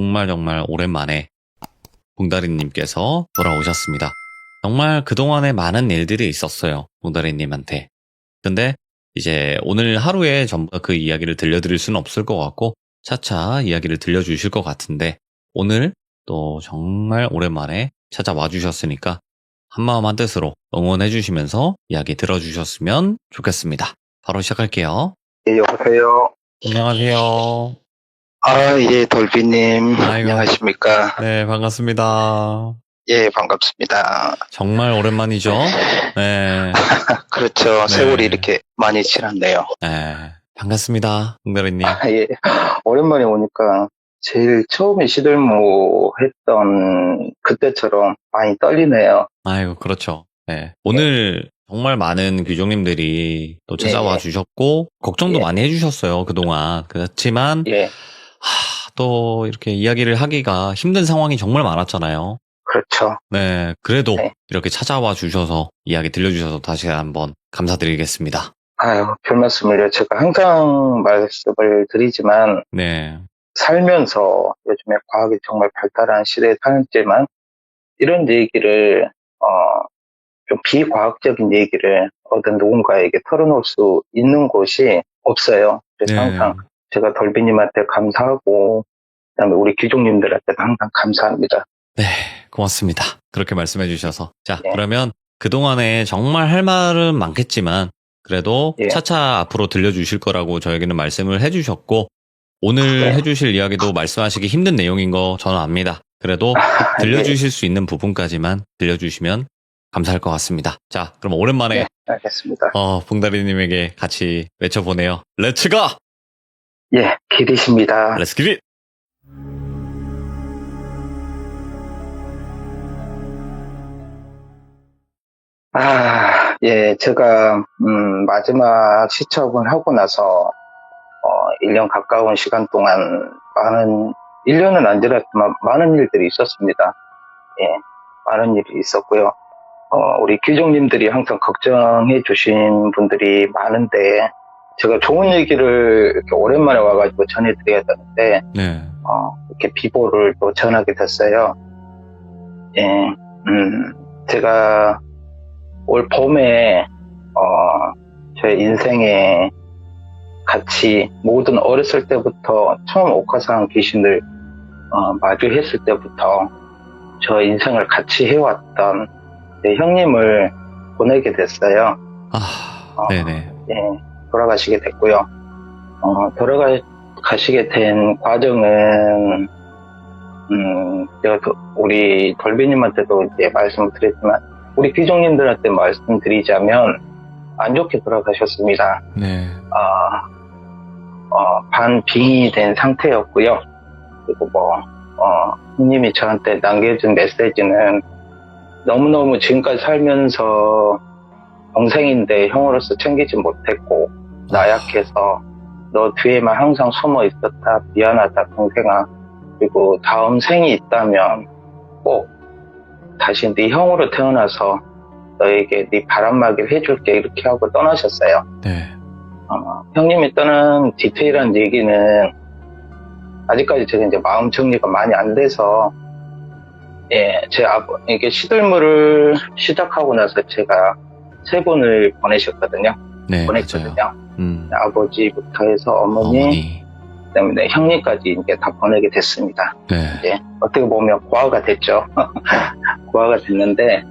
정말 정말 오랜만에 봉다리님께서 돌아오셨습니다. 정말 그동안에 많은 일들이 있었어요. 봉다리님한테. 근데 이제 오늘 하루에 전부 다 그 이야기를 들려드릴 수는 없을 것 같고 차차 이야기를 들려주실 것 같은데 오늘 또 정말 오랜만에 찾아와 주셨으니까 한마음 한뜻으로 응원해 주시면서 이야기 들어주셨으면 좋겠습니다. 바로 시작할게요. 예, 여보세요. 안녕하세요. 예, 돌비님. 아이고. 안녕하십니까. 네, 반갑습니다. 예, 반갑습니다. 정말 오랜만이죠? 네. 그렇죠. 네. 세월이 이렇게 많이 지났네요. 네. 반갑습니다. 홍다리님. 예, 오랜만에 오니까 제일 처음에 시들모 했던 그때처럼 많이 떨리네요. 아이고, 그렇죠. 네. 오늘 정말 많은 귀족님들이 또 찾아와 예. 주셨고, 걱정도 예. 많이 해주셨어요, 그동안. 그렇지만, 예, 또 이렇게 이야기를 하기가 힘든 상황이 정말 많았잖아요. 그렇죠. 네. 그래도 네. 이렇게 찾아와 주셔서 이야기 들려주셔서 다시 한번 감사드리겠습니다. 아유, 별 말씀을요. 제가 항상 말씀을 드리지만, 네. 살면서 요즘에 과학이 정말 발달한 시대에 살지만, 이런 얘기를, 좀 비과학적인 얘기를 어떤 누군가에게 털어놓을 수 있는 곳이 없어요. 그래서 네. 항상 제가 덜비님한테 감사하고, 그다음에 우리 귀족님들한테도 항상 감사합니다. 네, 고맙습니다. 그렇게 말씀해 주셔서. 자, 예. 그러면 그동안에 정말 할 말은 많겠지만, 그래도 예. 차차 앞으로 들려주실 거라고 저에게는 말씀을 해주셨고, 오늘 네. 해주실 이야기도 말씀하시기 힘든 내용인 거 저는 압니다. 그래도 들려주실 수 있는 부분까지만 들려주시면 감사할 것 같습니다. 자, 그럼 오랜만에 네, 알겠습니다. 봉다리님에게 같이 외쳐보네요. 렛츠 가! 예, 길이십니다. 렛츠 기릿! 예, 제가 마지막 시첩을 하고 나서 1년 가까운 시간 동안 1년은 안 지났지만 많은 일들이 있었습니다. 예, 많은 일이 있었고요. 우리 귀족님들이 항상 걱정해 주신 분들이 많은데, 제가 좋은 얘기를 이렇게 오랜만에 와가지고 전해드려야 되는데, 네. 이렇게 비보를 또 전하게 됐어요. 예, 제가 올 봄에, 제 인생에 같이 모든 어렸을 때부터 처음 옥화상 귀신을, 마주했을 때부터 저 인생을 같이 해왔던 제 형님을 보내게 됐어요. 네네. 예, 돌아가시게 됐고요. 돌아가시게 된 과정은, 제가 우리 돌비님한테도 이제 말씀을 드렸지만, 우리 귀족님들한테 말씀드리자면, 안 좋게 돌아가셨습니다. 네. 반빙이 된 상태였고요. 그리고 형님이 저한테 남겨준 메시지는, 너무너무 지금까지 살면서 동생인데 형으로서 챙기지 못했고, 나약해서 너 뒤에만 항상 숨어 있었다. 미안하다, 동생아. 그리고 다음 생이 있다면 꼭 다시 네 형으로 태어나서 너에게 네 바람막이를 해줄게, 이렇게 하고 떠나셨어요. 네. 형님이 떠난 디테일한 얘기는 아직까지 제가 이제 마음 정리가 많이 안 돼서, 예, 이게 시들물을 시작하고 나서 제가 3분을 보내셨거든요. 네, 보냈거든요. 맞아요. 아버지부터 해서 어머니, 그다음에 형님까지 이제 다 보내게 됐습니다. 네. 이제 어떻게 보면 고아가 됐죠. 고아가 됐는데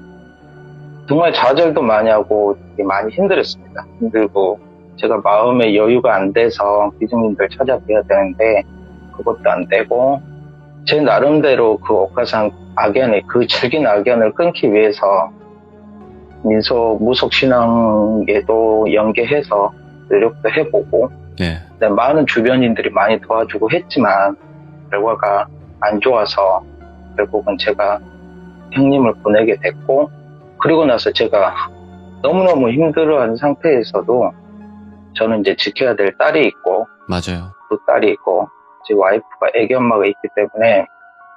정말 좌절도 많이 하고 되게 많이 힘들었습니다. 힘들고 제가 마음의 여유가 안 돼서 귀중님들 찾아뵈야 되는데 그것도 안 되고, 제 나름대로 그 옥화상 악연의 그 질긴 악연을 끊기 위해서 무속 신앙에도 연계해서 노력도 해보고, 네. 많은 주변인들이 많이 도와주고 했지만 결과가 안 좋아서 결국은 제가 형님을 보내게 됐고, 그리고 나서 제가 너무너무 힘들어하는 상태에서도 저는 이제 지켜야 될 딸이 있고, 맞아요. 또 딸이 있고, 제 와이프가 애기 엄마가 있기 때문에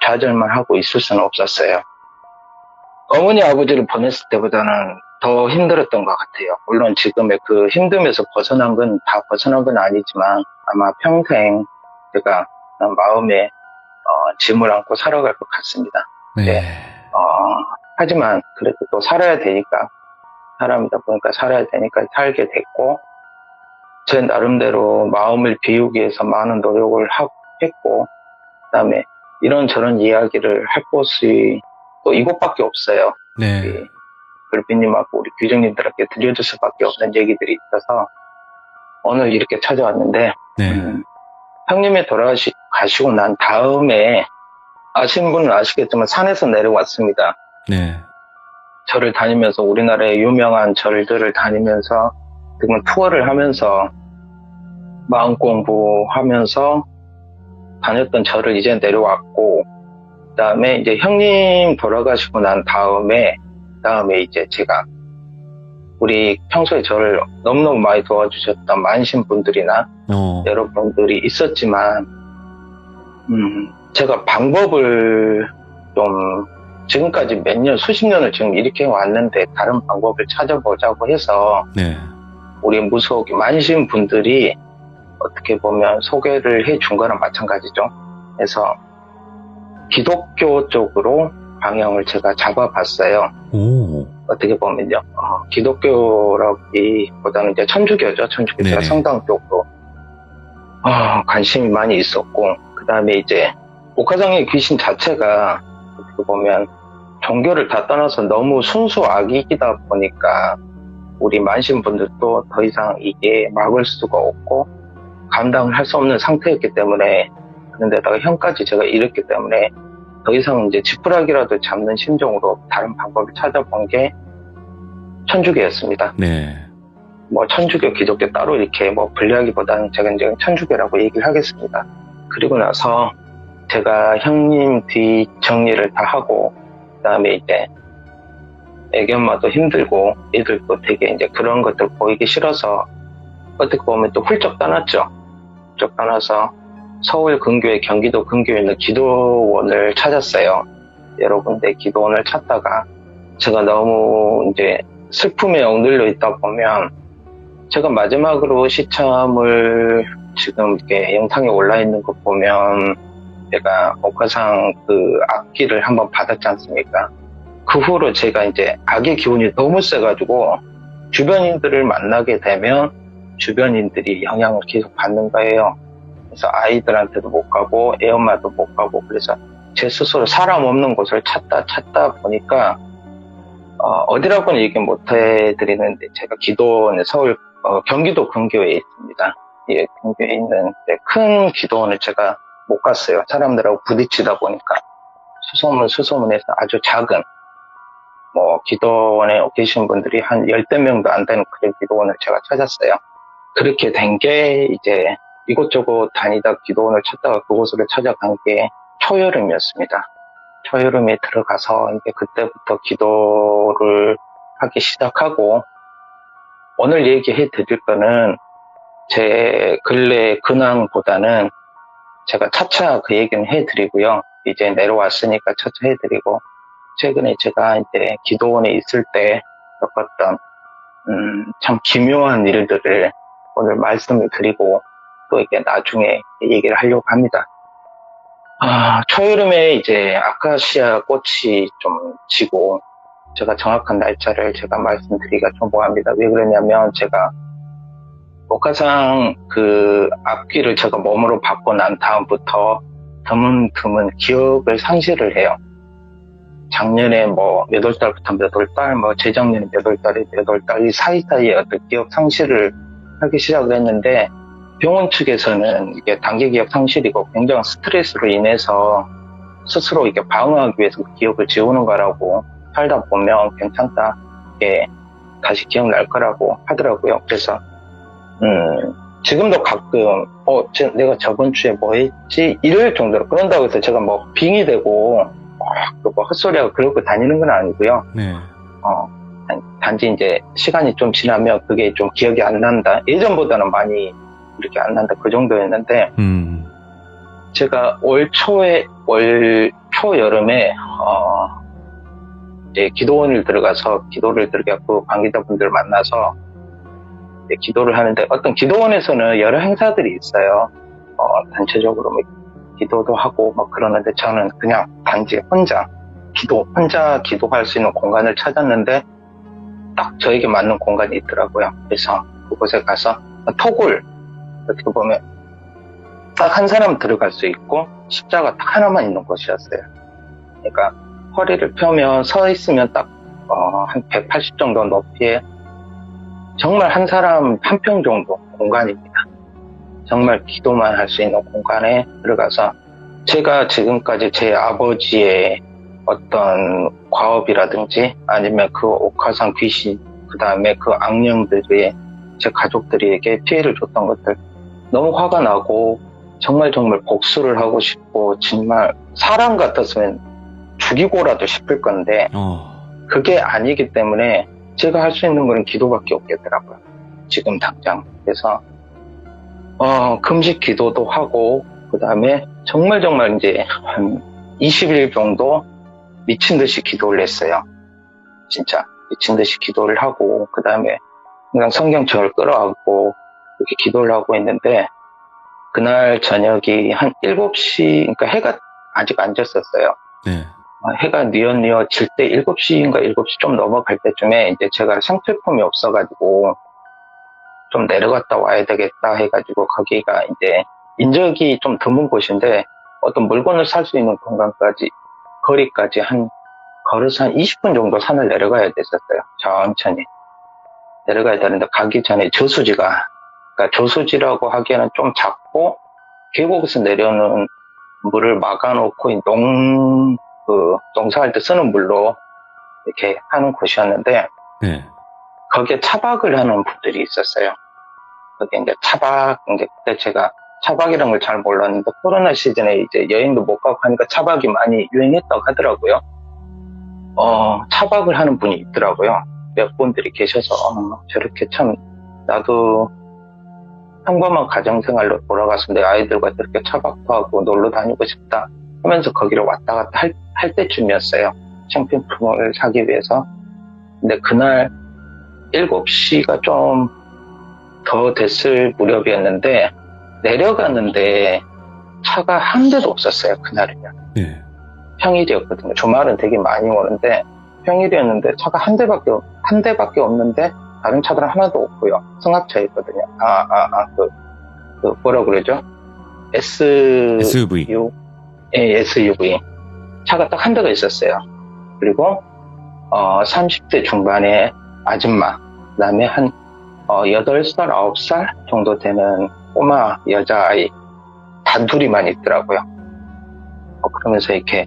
좌절만 하고 있을 수는 없었어요. 어머니 아버지를 보냈을 때보다는 더 힘들었던 것 같아요. 물론 지금의 그 힘듦에서 벗어난 건 다 벗어난 건 아니지만 아마 평생 제가 마음에 짐을 안고 살아갈 것 같습니다. 네. 하지만 그래도 또 살아야 되니까, 사람이다 보니까 살아야 되니까 살게 됐고, 제 나름대로 마음을 비우기 위해서 많은 노력을 했고, 그다음에 이런저런 이야기를 할 곳이 또 이곳밖에 없어요. 네. 글비님하고 우리 규정님들에게 들려줄 수밖에 없는 얘기들이 있어서 오늘 이렇게 찾아왔는데, 네. 형님이 돌아가시고 난 다음에 아시는 분은 아시겠지만 산에서 내려왔습니다. 네. 절을 다니면서 우리나라의 유명한 절들을 다니면서 지금 투어를 하면서 마음 공부하면서 다녔던 절을 이제 내려왔고, 그 다음에 이제 형님 돌아가시고 난 다음에 이제 제가 우리 평소에 저를 너무너무 많이 도와주셨던 만신분들이나 여러분들이 있었지만, 제가 방법을 좀 지금까지 몇 년, 수십 년을 지금 이렇게 왔는데 다른 방법을 찾아보자고 해서 네. 우리 무속이 만신분들이 어떻게 보면 소개를 해준 거랑 마찬가지죠. 그래서 기독교 쪽으로 방향을 제가 잡아봤어요. 오. 어떻게 보면요. 기독교라기보다는 이제 천주교죠. 천주교. 제가 성당 쪽으로 관심이 많이 있었고, 그 다음에 이제 옥화상의 귀신 자체가 어떻게 보면 종교를 다 떠나서 너무 순수 악이다 보니까 우리 만신분들도 더 이상 이게 막을 수가 없고 감당을 할 수 없는 상태였기 때문에, 그런데다가 형까지 제가 잃었기 때문에 더 이상 이제 지푸라기라도 잡는 심정으로 다른 방법을 찾아본 게 천주교였습니다. 네. 뭐 천주교, 기독교 따로 이렇게 뭐 분리하기보다는 제가 이제 천주교라고 얘기를 하겠습니다. 그리고 나서 제가 형님 뒤 정리를 다 하고, 그 다음에 이제 애기 엄마도 힘들고 애들도 되게 이제 그런 것들 보이기 싫어서 어떻게 보면 또 훌쩍 떠났죠. 훌쩍 떠나서 서울 근교에, 경기도 근교에 있는 기도원을 찾았어요. 여러 군데 기도원을 찾다가 제가 너무 이제 슬픔에 억눌려 있다 보면, 제가 마지막으로 시참을 지금 이렇게 영상에 올라 있는 거 보면 제가 옥화상 그 악기를 한번 받았지 않습니까? 그 후로 제가 이제 악의 기운이 너무 세가지고 주변인들을 만나게 되면 주변인들이 영향을 계속 받는 거예요. 그래서 아이들한테도 못 가고 애엄마도 못 가고, 그래서 제 스스로 사람 없는 곳을 찾다 보니까 어디라고는 얘기 못 해드리는데, 제가 기도원에 서울 경기도 근교에 있습니다. 예, 근교에 있는 큰 기도원을 제가 못 갔어요. 사람들하고 부딪히다 보니까. 수소문에서 아주 작은 기도원에 계신 분들이 한 10대 명도 안 되는 그런 기도원을 제가 찾았어요. 그렇게 된 게 이제 이곳저곳 다니다 기도원을 찾다가 그곳을 찾아간 게 초여름이었습니다. 초여름에 들어가서 이제 그때부터 기도를 하기 시작하고, 오늘 얘기해 드릴 거는 제 근래 근황보다는 제가 차차 그 얘기는 해 드리고요. 이제 내려왔으니까 차차 해 드리고, 최근에 제가 이제 기도원에 있을 때 겪었던 참 기묘한 일들을 오늘 말씀을 드리고 또 이게 나중에 얘기를 하려고 합니다. 초여름에 이제 아카시아 꽃이 좀 지고, 제가 정확한 날짜를 제가 말씀드리기가 좀 뭐합니다. 왜 그러냐면, 제가 옥화상 그 앞길을 제가 몸으로 받고 난 다음부터 드문드문 기억을 상실을 해요. 작년에 몇 월 달부터 몇 월 달, 재작년에 몇 월 달에 몇 월 달, 이 사이사이에 어떤 기억 상실을 하기 시작을 했는데, 병원 측에서는 이게 단기 기억 상실이고 굉장한 스트레스로 인해서 스스로 이렇게 방어하기 위해서 그 기억을 지우는 거라고, 살다 보면 괜찮다, 이게 다시 기억날 거라고 하더라고요. 그래서 지금도 가끔 내가 저번 주에 뭐 했지? 이럴 정도로, 그런다고 해서 제가 빙이 되고 헛소리하고 그러고 다니는 건 아니고요. 네. 단지 이제 시간이 좀 지나면 그게 좀 기억이 안 난다. 예전보다는 많이 이렇게 안 난다. 그 정도였는데, 제가 올 초여름에 이제 기도원을 들어가서 기도를 들어가고 관계자분들 만나서 기도를 하는데, 어떤 기도원에서는 여러 행사들이 있어요. 단체적으로 기도도 하고 막 그러는데 저는 그냥 단지 혼자 기도할 수 있는 공간을 찾았는데 딱 저에게 맞는 공간이 있더라고요. 그래서 그곳에 가서 톡을 어떻게 보면 딱 한 사람 들어갈 수 있고 십자가 딱 하나만 있는 곳이었어요. 그러니까 허리를 펴면 서 있으면 딱 한 180 정도 높이에 정말 한 사람 한 평 정도 공간입니다. 정말 기도만 할 수 있는 공간에 들어가서 제가 지금까지 제 아버지의 어떤 과업이라든지 아니면 그 옥화상 귀신 그 다음에 그 악령들이 제 가족들에게 피해를 줬던 것들 너무 화가 나고 정말 복수를 하고 싶고 정말 사람 같았으면 죽이고라도 싶을 건데 그게 아니기 때문에 제가 할 수 있는 건 기도밖에 없겠더라고요. 지금 당장. 그래서 금식 기도도 하고 그 다음에 정말 이제 한 20일 정도 미친 듯이 기도를 했어요. 진짜 미친 듯이 기도를 하고 그 다음에 그냥 성경책을 끌어안고 이렇게 기도를 하고 있는데 그날 저녁이 한 7시 그러니까 해가 아직 안 졌었어요. 네. 해가 뉘엿뉘엿 질 때 7시인가 7시 좀 넘어갈 때쯤에 이제 제가 상표품이 없어가지고 좀 내려갔다 와야 되겠다 해가지고 거기가 이제 인적이 좀 드문 곳인데 어떤 물건을 살 수 있는 거리까지 걸어서 한 20분 정도 산을 내려가야 됐었어요. 천천히 내려가야 되는데 가기 전에 저수지가 그러니까 저수지라고 하기에는 좀 작고 계곡에서 내려오는 물을 막아놓고 농사할 때 쓰는 물로 이렇게 하는 곳이었는데 네. 거기에 차박을 하는 분들이 있었어요. 거기에 이제 이제 그때 제가 차박이라는 걸 잘 몰랐는데 코로나 시즌에 이제 여행도 못 가고 하니까 차박이 많이 유행했다고 하더라고요. 차박을 하는 분이 있더라고요. 몇 분들이 계셔서 저렇게 참 나도 평범한 가정생활로 돌아가서 내 아이들과 저렇게 차박도 하고 놀러 다니고 싶다 하면서 거기를 왔다 갔다 할 때쯤이었어요. 상품을 사기 위해서. 근데 그날 7시가 좀 더 됐을 무렵이었는데 내려가는데 차가 한 대도 없었어요. 그날은요. 네. 평일이었거든요. 주말은 되게 많이 오는데 평일이었는데 차가 한 대밖에 없는데 다른 차들은 하나도 없고요. 승합차였거든요. 뭐라 그러죠? SUV. 예, SUV. 차가 딱 한 대가 있었어요. 그리고 30대 중반의 아줌마, 그다음에 한 8살, 9살 정도 되는 꼬마 여자아이 단둘이만 있더라고요. 그러면서 이렇게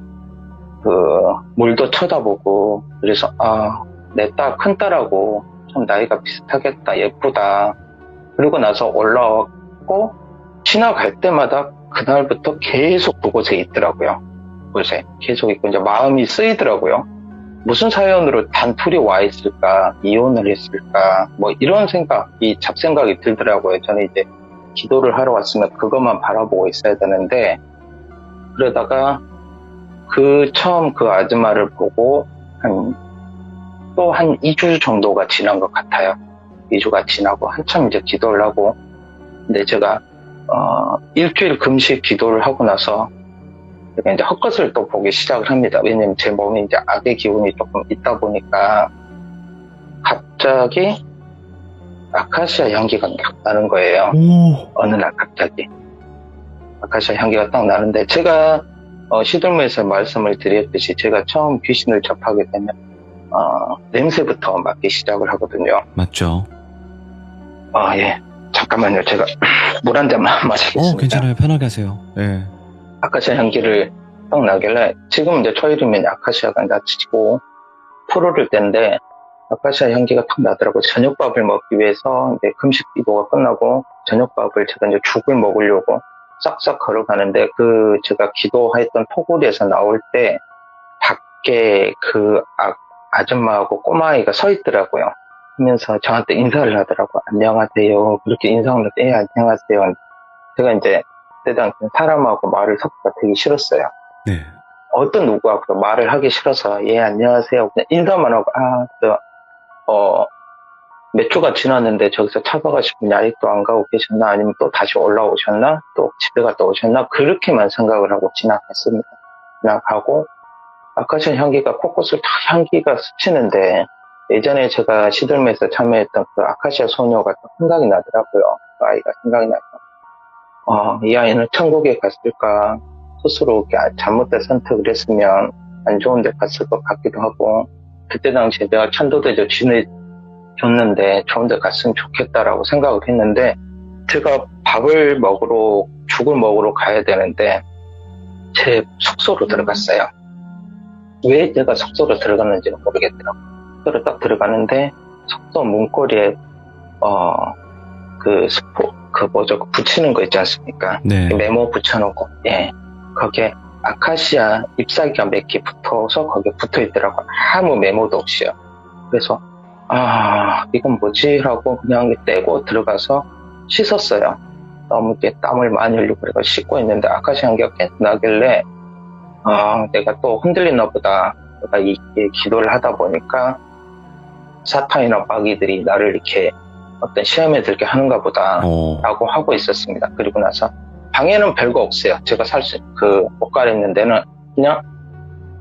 물도 쳐다보고 그래서 내 큰 딸하고 참 나이가 비슷하겠다, 예쁘다. 그리고 나서 올라왔고 지나갈 때마다 그날부터 계속 그곳에 있더라고요. 그곳에 계속 있고 이제 마음이 쓰이더라고요. 무슨 사연으로 단둘이 와 있을까, 이혼을 했을까, 뭐 이런 잡생각이 들더라고요. 저는 이제 기도를 하러 왔으면 그것만 바라보고 있어야 되는데 그러다가 처음 그 아줌마를 보고 또 한 2주 정도가 지난 것 같아요. 2주가 지나고 한참 이제 기도를 하고 근데 제가 일주일 금식 기도를 하고 나서 제가 이제 헛것을 또 보기 시작을 합니다. 왜냐면 제 몸에 이제 악의 기운이 조금 있다 보니까 갑자기 아카시아 향기가 딱 나는 거예요. 어느 날 갑자기 아카시아 향기가 딱 나는데 제가 시들무에서 말씀을 드렸듯이 제가 처음 귀신을 접하게 되면 냄새부터 맡기 시작을 하거든요. 맞죠. 예. 잠깐만요. 제가 물 한 잔만 마시겠습니다. 괜찮아요. 편하게 하세요. 네. 아카시아 향기를 딱 나길래 지금 이제 초일이면 아카시아가 나치고 푸르를 때인데 아카시아 향기가 탁 나더라고요. 저녁밥을 먹기 위해서 이제 금식 기도가 끝나고 저녁밥을 제가 이제 죽을 먹으려고 싹싹 걸어가는데 제가 기도했던 토굴에서 나올 때 밖에 아줌마하고 꼬마아이가 서 있더라고요. 하면서 저한테 인사를 하더라고요. 안녕하세요. 그렇게 인사를 했는데 안녕하세요. 제가 이제 그때 당시 사람하고 말을 섞기가 되게 싫었어요. 네. 어떤 누구하고도 말을 하기 싫어서 안녕하세요. 그냥 인사만 하고 몇 주가 지났는데 저기서 차박하신 분이 아직도 안 가고 계셨나? 아니면 또 다시 올라오셨나? 또 집에 갔다 오셨나? 그렇게만 생각을 하고 지나갔습니다. 지나가고 아카시아 향기가 코끝을 다 향기가 스치는데 예전에 제가 시들매에서 참여했던 그 아카시아 소녀가 또 생각이 나더라고요. 그 아이가 생각이 나서 이 아이는 천국에 갔을까? 스스로 이렇게 잘못된 선택을 했으면 안 좋은 데 갔을 것 같기도 하고 그때 당시에 내가 천도대죠 줬는데 좋은 데 갔으면 좋겠다라고 생각을 했는데 제가 밥을 먹으러 죽을 먹으러 가야 되는데 제 숙소로 들어갔어요. 왜 내가 숙소로 들어갔는지는 모르겠더라고요. 숙소로 딱 들어가는데 숙소 문고리에 붙이는 거 있지 않습니까? 네. 메모 붙여놓고 거기에 아카시아 잎사귀가 몇 개 붙어서 거기에 붙어 있더라고요. 아무 메모도 없이요. 그래서 이건 뭐지? 하고 그냥 떼고 들어가서 씻었어요. 너무 이렇게 땀을 많이 흘리고 그래서 씻고 있는데 아카시아 향기가 계속 나길래 내가 또 흔들리나 보다. 내가 이게 기도를 하다 보니까 사탄이나 마귀들이 나를 이렇게 어떤 시험에 들게 하는가 보다 라고 하고 있었습니다. 그리고 나서 방에는 별거 없어요. 제가 옷 갈아입는 데는 그냥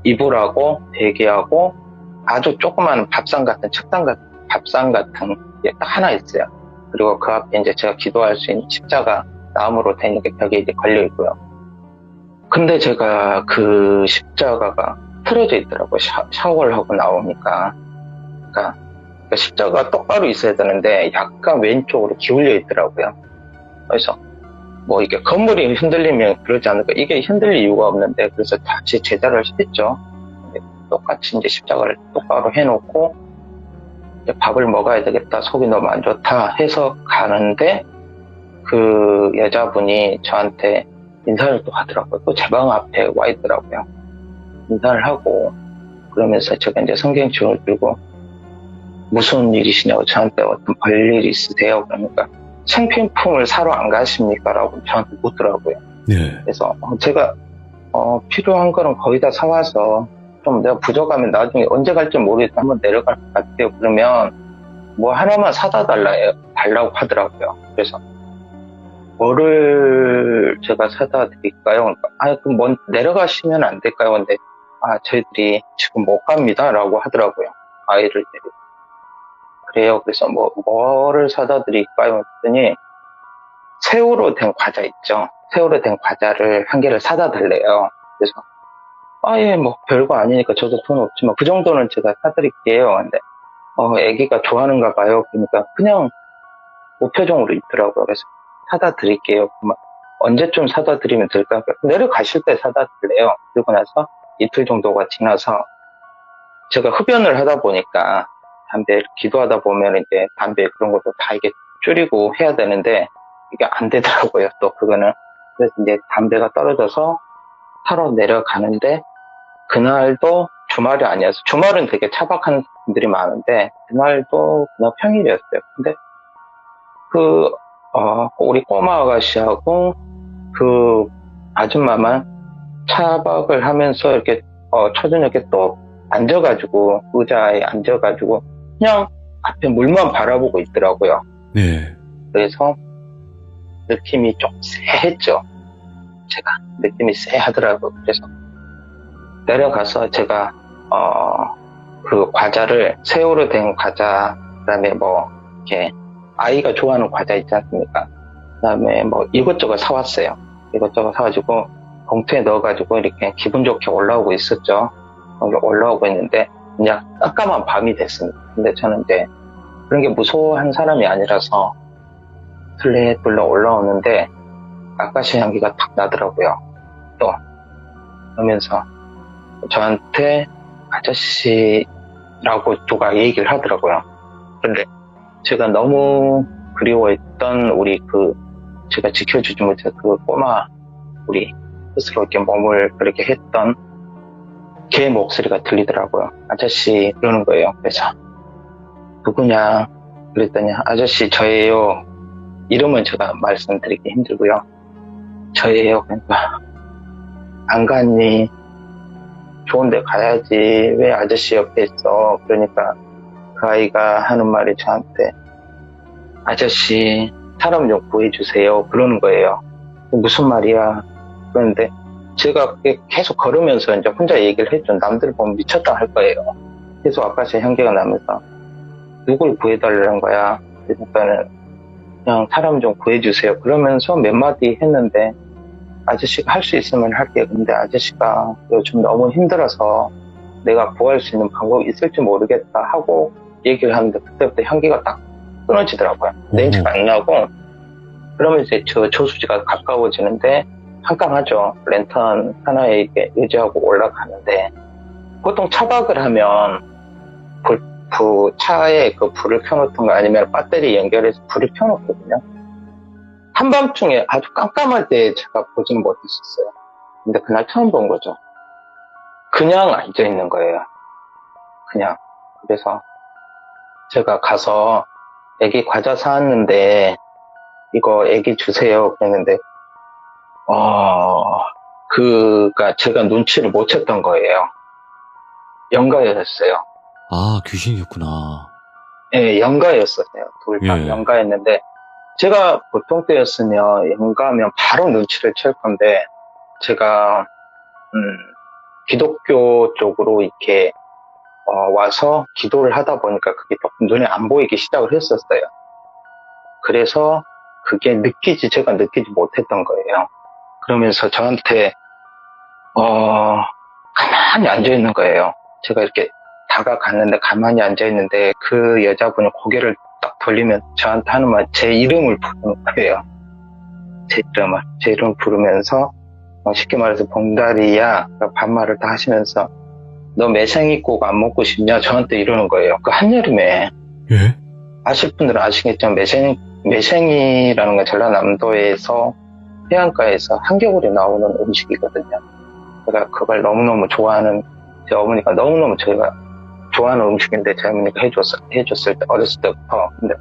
이불하고 베개하고 아주 조그마한 밥상 같은 게 딱 하나 있어요. 그리고 그 앞에 이제 제가 기도할 수 있는 십자가 나무로 된 게 벽에 이제 걸려 있고요. 근데 제가 그 십자가가 틀어져 있더라고요. 샤워를 하고 나오니까. 그러니까 십자가가 똑바로 있어야 되는데 약간 왼쪽으로 기울려 있더라고요. 그래서 뭐 이게 건물이 흔들리면 그러지 않을까. 이게 흔들릴 이유가 없는데 그래서 다시 제자를 했죠. 똑같이 이제 십자가를 똑바로 해놓고 이제 밥을 먹어야 되겠다. 속이 너무 안 좋다 해서 가는데 그 여자분이 저한테 인사를 또 하더라고요. 또 제 방 앞에 와 있더라고요. 인사를 하고 그러면서 제가 이제 성경책을 들고 무슨 일이시냐고 저한테 어떤 별일이 있으세요? 그러니까 생필품을 사러 안 가십니까? 라고 저한테 묻더라고요. 네. 그래서 제가 필요한 거는 거의 다 사와서 좀 내가 부족하면 나중에 언제 갈지 모르겠다 한번 내려갈 것 같아요. 그러면 뭐 하나만 사다 달라고 하더라고요. 그래서 뭐를 제가 사다 드릴까요? 그럼 내려가시면 안 될까요? 근데 저희들이 지금 못 갑니다. 라고 하더라고요. 아이를 데리고. 그래요. 그래서 뭐를 사다 드릴까요? 했더니 새우로 된 과자 있죠. 새우로 된 과자를 한 개를 사다 달래요. 그래서 뭐 별거 아니니까 저도 돈 없지만 그 정도는 제가 사드릴게요. 근데 애기가 좋아하는가 봐요. 그러니까 그냥 무표정으로 있더라고요. 그래서 사다 드릴게요. 언제쯤 사다 드리면 될까요? 내려가실 때 사다 드릴래요. 그리고 나서 이틀 정도가 지나서 제가 흡연을 하다 보니까 기도하다 보면 이제 담배 그런 것도 다 이게 줄이고 해야 되는데 이게 안 되더라고요. 또 그거는. 그래서 이제 담배가 떨어져서 타러 내려가는데 그날도 주말이 아니어서 주말은 되게 차박하는 분들이 많은데 그날도 그냥 평일이었어요. 근데 우리 꼬마 아가씨하고 그 아줌마만 차박을 하면서 이렇게 초저녁에 또 앉아가지고 의자에 앉아가지고 그냥 앞에 물만 바라보고 있더라고요. 네. 그래서 느낌이 좀 쎄했죠. 제가 느낌이 쎄하더라고요. 그래서 내려가서 제가 그 과자를 새우로 된 과자 그다음에 이렇게 아이가 좋아하는 과자 있지 않습니까? 그다음에 이것저것 사왔어요. 이것저것 사가지고 봉투에 넣어가지고 이렇게 기분 좋게 올라오고 있었죠. 올라오고 있는데 그냥 깜깜한 밤이 됐습니다. 근데 저는 이제 그런 게 무서워하는 사람이 아니라서 둘레둘레 올라오는데 아카시아 향기가 탁 나더라고요. 또 그러면서 저한테 아저씨라고 누가 얘기를 하더라고요. 그런데 제가 너무 그리워했던 제가 지켜주지 못한 그 꼬마 우리 스스로 이렇게 몸을 그렇게 했던 걔 목소리가 들리더라고요. 아저씨 그러는 거예요. 그래서 누구냐 그랬더니 아저씨 저예요. 이름은 제가 말씀드리기 힘들고요. 저예요. 그러니까 안 갔니? 좋은 데 가야지. 왜 아저씨 옆에 있어? 그러니까 그 아이가 하는 말이 저한테 아저씨, 사람 좀 구해주세요. 그러는 거예요. 무슨 말이야? 그런데 제가 계속 걸으면서 이제 혼자 얘기를 했죠. 남들 보면 미쳤다 할 거예요. 계속 아까시 향기가 나면서 누굴 구해달라는 거야. 그러니까는 그냥 사람 좀 구해주세요. 그러면서 몇 마디 했는데 아저씨가 할 수 있으면 할게요. 근데 아저씨가 요즘 너무 힘들어서 내가 구할 수 있는 방법이 있을지 모르겠다 하고 얘기를 하는데 그때부터 향기가 딱 끊어지더라고요. 냄새가 안 나고 그러면 이제 저 저수지가 가까워지는데 깜깜하죠. 랜턴 하나에 이렇게 의지하고 올라가는데 보통 차박을 하면 차에 그 불을 켜놓던가 아니면 배터리 연결해서 불을 켜놓거든요. 한밤중에 아주 깜깜할 때 제가 보지는 못했었어요. 근데 그날 처음 본 거죠. 그냥 앉아있는 거예요. 그냥. 그래서 제가 가서 애기 과자 사왔는데 이거 애기 주세요. 그랬는데 그가 제가 눈치를 못 챘던 거예요. 영가였어요. 아, 귀신이었구나. 예, 영가였어요. 둘 다 예. 영가였는데 제가 보통 때였으면 영가면 바로 눈치를 챌 건데 제가 기독교 쪽으로 이렇게 와서 기도를 하다 보니까 그게 조금 눈에 안 보이기 시작을 했었어요. 그래서 그게 제가 느끼지 못했던 거예요. 그러면서 저한테 가만히 앉아있는 거예요. 제가 이렇게 다가갔는데 가만히 앉아있는데 그 여자분이 고개를 딱 돌리면 저한테 하는 말, 제 이름을 부르는 거예요. 제 이름을 부르면서 쉽게 말해서 봉다리야 반말을 다 하시면서 너 매생이 꼭 안 먹고 싶냐? 저한테 이러는 거예요. 그 한여름에. 예? 아실 분들은 아시겠지만 매생이라는 건 전라남도에서 해안가에서 한겨울에 나오는 음식이거든요. 제가 그걸 너무너무 좋아하는 제 어머니가 너무너무 저희가 좋아하는 음식인데 제 어머니가 해줬을 때 어렸을 때부터. 근데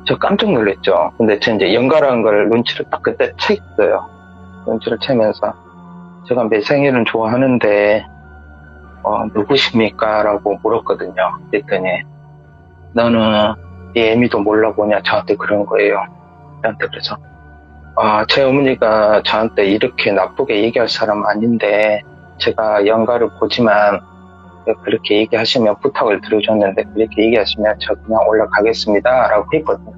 저 깜짝 놀랐죠. 근데 저 이제 연가라는 걸 눈치를 딱 그때 챘어요. 눈치를 채면서 제가 매생이를 좋아하는데 누구십니까? 라고 물었거든요. 그랬더니 너는 이 애미도 몰라보냐? 저한테 그런 거예요. 저한테 그래서 제 어머니가 저한테 이렇게 나쁘게 얘기할 사람 아닌데 제가 연가를 보지만 그렇게 얘기하시면 부탁을 드려줬는데 그렇게 얘기하시면 저 그냥 올라가겠습니다 라고 했거든요.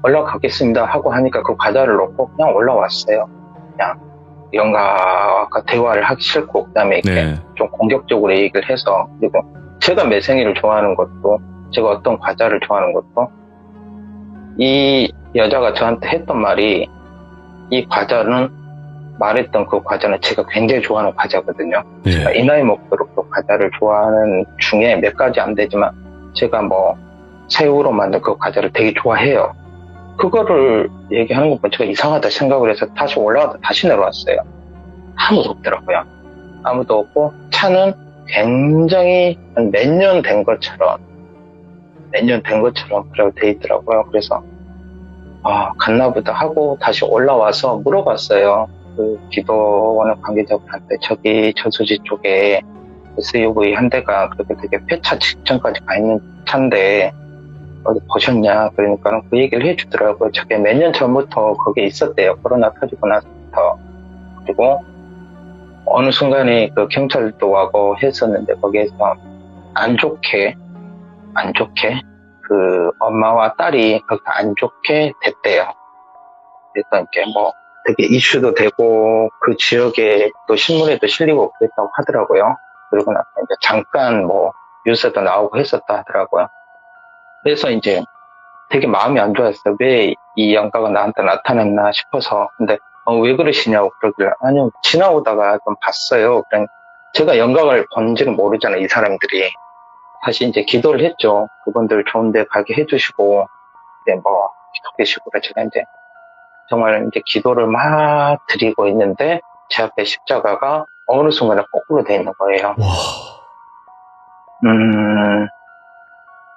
올라가겠습니다 하고 하니까 그 과자를 놓고 그냥 올라왔어요. 그냥 연가와 대화를 하기 싫고 그다음에 이렇게 좀 공격적으로 얘기를 해서 그리고 제가 매생이를 좋아하는 것도 제가 어떤 과자를 좋아하는 것도 이 여자가 저한테 했던 말이 이 과자는 말했던 그 과자는 제가 굉장히 좋아하는 과자거든요. 제가 이 나이 먹도록 그 과자를 좋아하는 중에 몇 가지 안 되지만 제가 새우로 만든 그 과자를 되게 좋아해요. 그거를 얘기하는 것 보면 제가 이상하다 생각을 해서 다시 올라가다 다시 내려왔어요. 아무도 없더라고요. 아무도 없고 차는 굉장히 몇 년 된 것처럼 그렇게 돼 있더라고요. 그래서 갔나 보다 하고 다시 올라와서 물어봤어요. 그 기도원 관계자분한테 저기 저수지 쪽에 SUV 한 대가 그렇게 되게 폐차 직전까지 가 있는 차인데 어디 보셨냐? 그러니까 그 얘기를 해주더라고요. 저게 몇 년 전부터 거기에 있었대요. 코로나 터지고 나서부터. 그리고 어느 순간에 그 경찰도 와고 했었는데 거기에서 안 좋게 그 엄마와 딸이 그렇게 안 좋게 됐대요. 그래서 이렇게 되게 이슈도 되고 그 지역에 또 신문에도 실리고 그랬다고 하더라고요. 그리고 나서 이제 잠깐 뉴스에도 나오고 했었다 하더라고요. 그래서 이제 되게 마음이 안 좋았어요. 왜 이 영가가 나한테 나타났나 싶어서. 근데 왜 그러시냐고 그러길래 아니요 지나오다가 좀 봤어요. 그냥 제가 영각을 본지는 모르잖아요. 이 사람들이. 다시 이제 기도를 했죠. 그분들 좋은 데 가게 해주시고 이제 기도계시고 제가 이제 정말 이제 기도를 막 드리고 있는데 제 앞에 십자가가 어느 순간에 거꾸로 돼 있는 거예요. 와.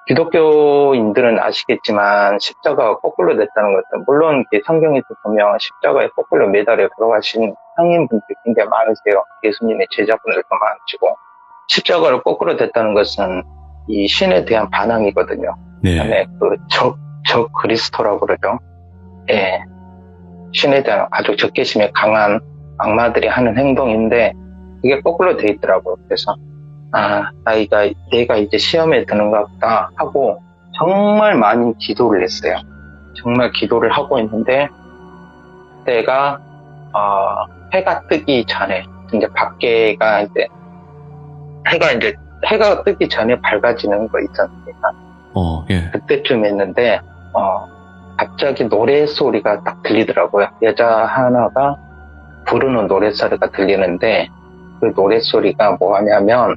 기독교인들은 아시겠지만 십자가가 거꾸로 됐다는 것은 물론 성경에서 보면 십자가에 거꾸로 매달려 돌아가신 성인분들이 굉장히 많으세요. 예수님의 제자분들도 많으시고 십자가를 거꾸로 됐다는 것은 이 신에 대한 반항이거든요. 네. 그다음에 적 그리스도라고 그러죠. 예. 신에 대한 아주 적개심이 강한 악마들이 하는 행동인데 그게 거꾸로 돼 있더라고요. 그래서 내가 이제 시험에 드는가 보다 하고 정말 많이 기도를 했어요. 정말 기도를 하고 있는데 그때가 해가 뜨기 전에 이제 밖에가 이제 해가 뜨기 전에 밝아지는 거 있지 않습니까? 예. 그때쯤 했는데 갑자기 노래소리가 딱 들리더라고요. 여자 하나가 부르는 노래소리가 들리는데 그 노래소리가 뭐냐면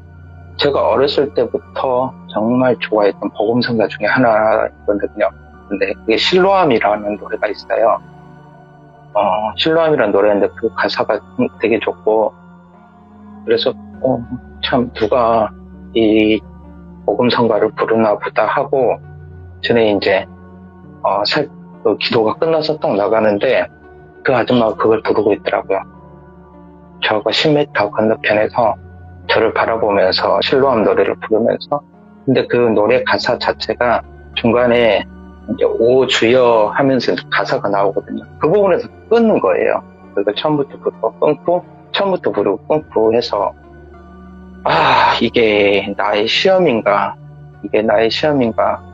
제가 어렸을 때부터 정말 좋아했던 복음성가 중에 하나거든요. 근데 그게 실로암이라는 노래가 있어요. 실로암이라는 노래인데 그 가사가 되게 좋고 그래서 참 누가 이 복음성가를 부르나 보다 하고 전에 이제 기도가 끝나서 딱 나가는데 그 아줌마가 그걸 부르고 있더라고요. 저가 10m 건너편에서 저를 바라보면서 실로암 노래를 부르면서 근데 그 노래 가사 자체가 중간에 이제 오 주여 하면서 가사가 나오거든요. 그 부분에서 끊는 거예요. 그래서 처음부터 부르고 끊고 처음부터 부르고 끊고 해서 이게 나의 시험인가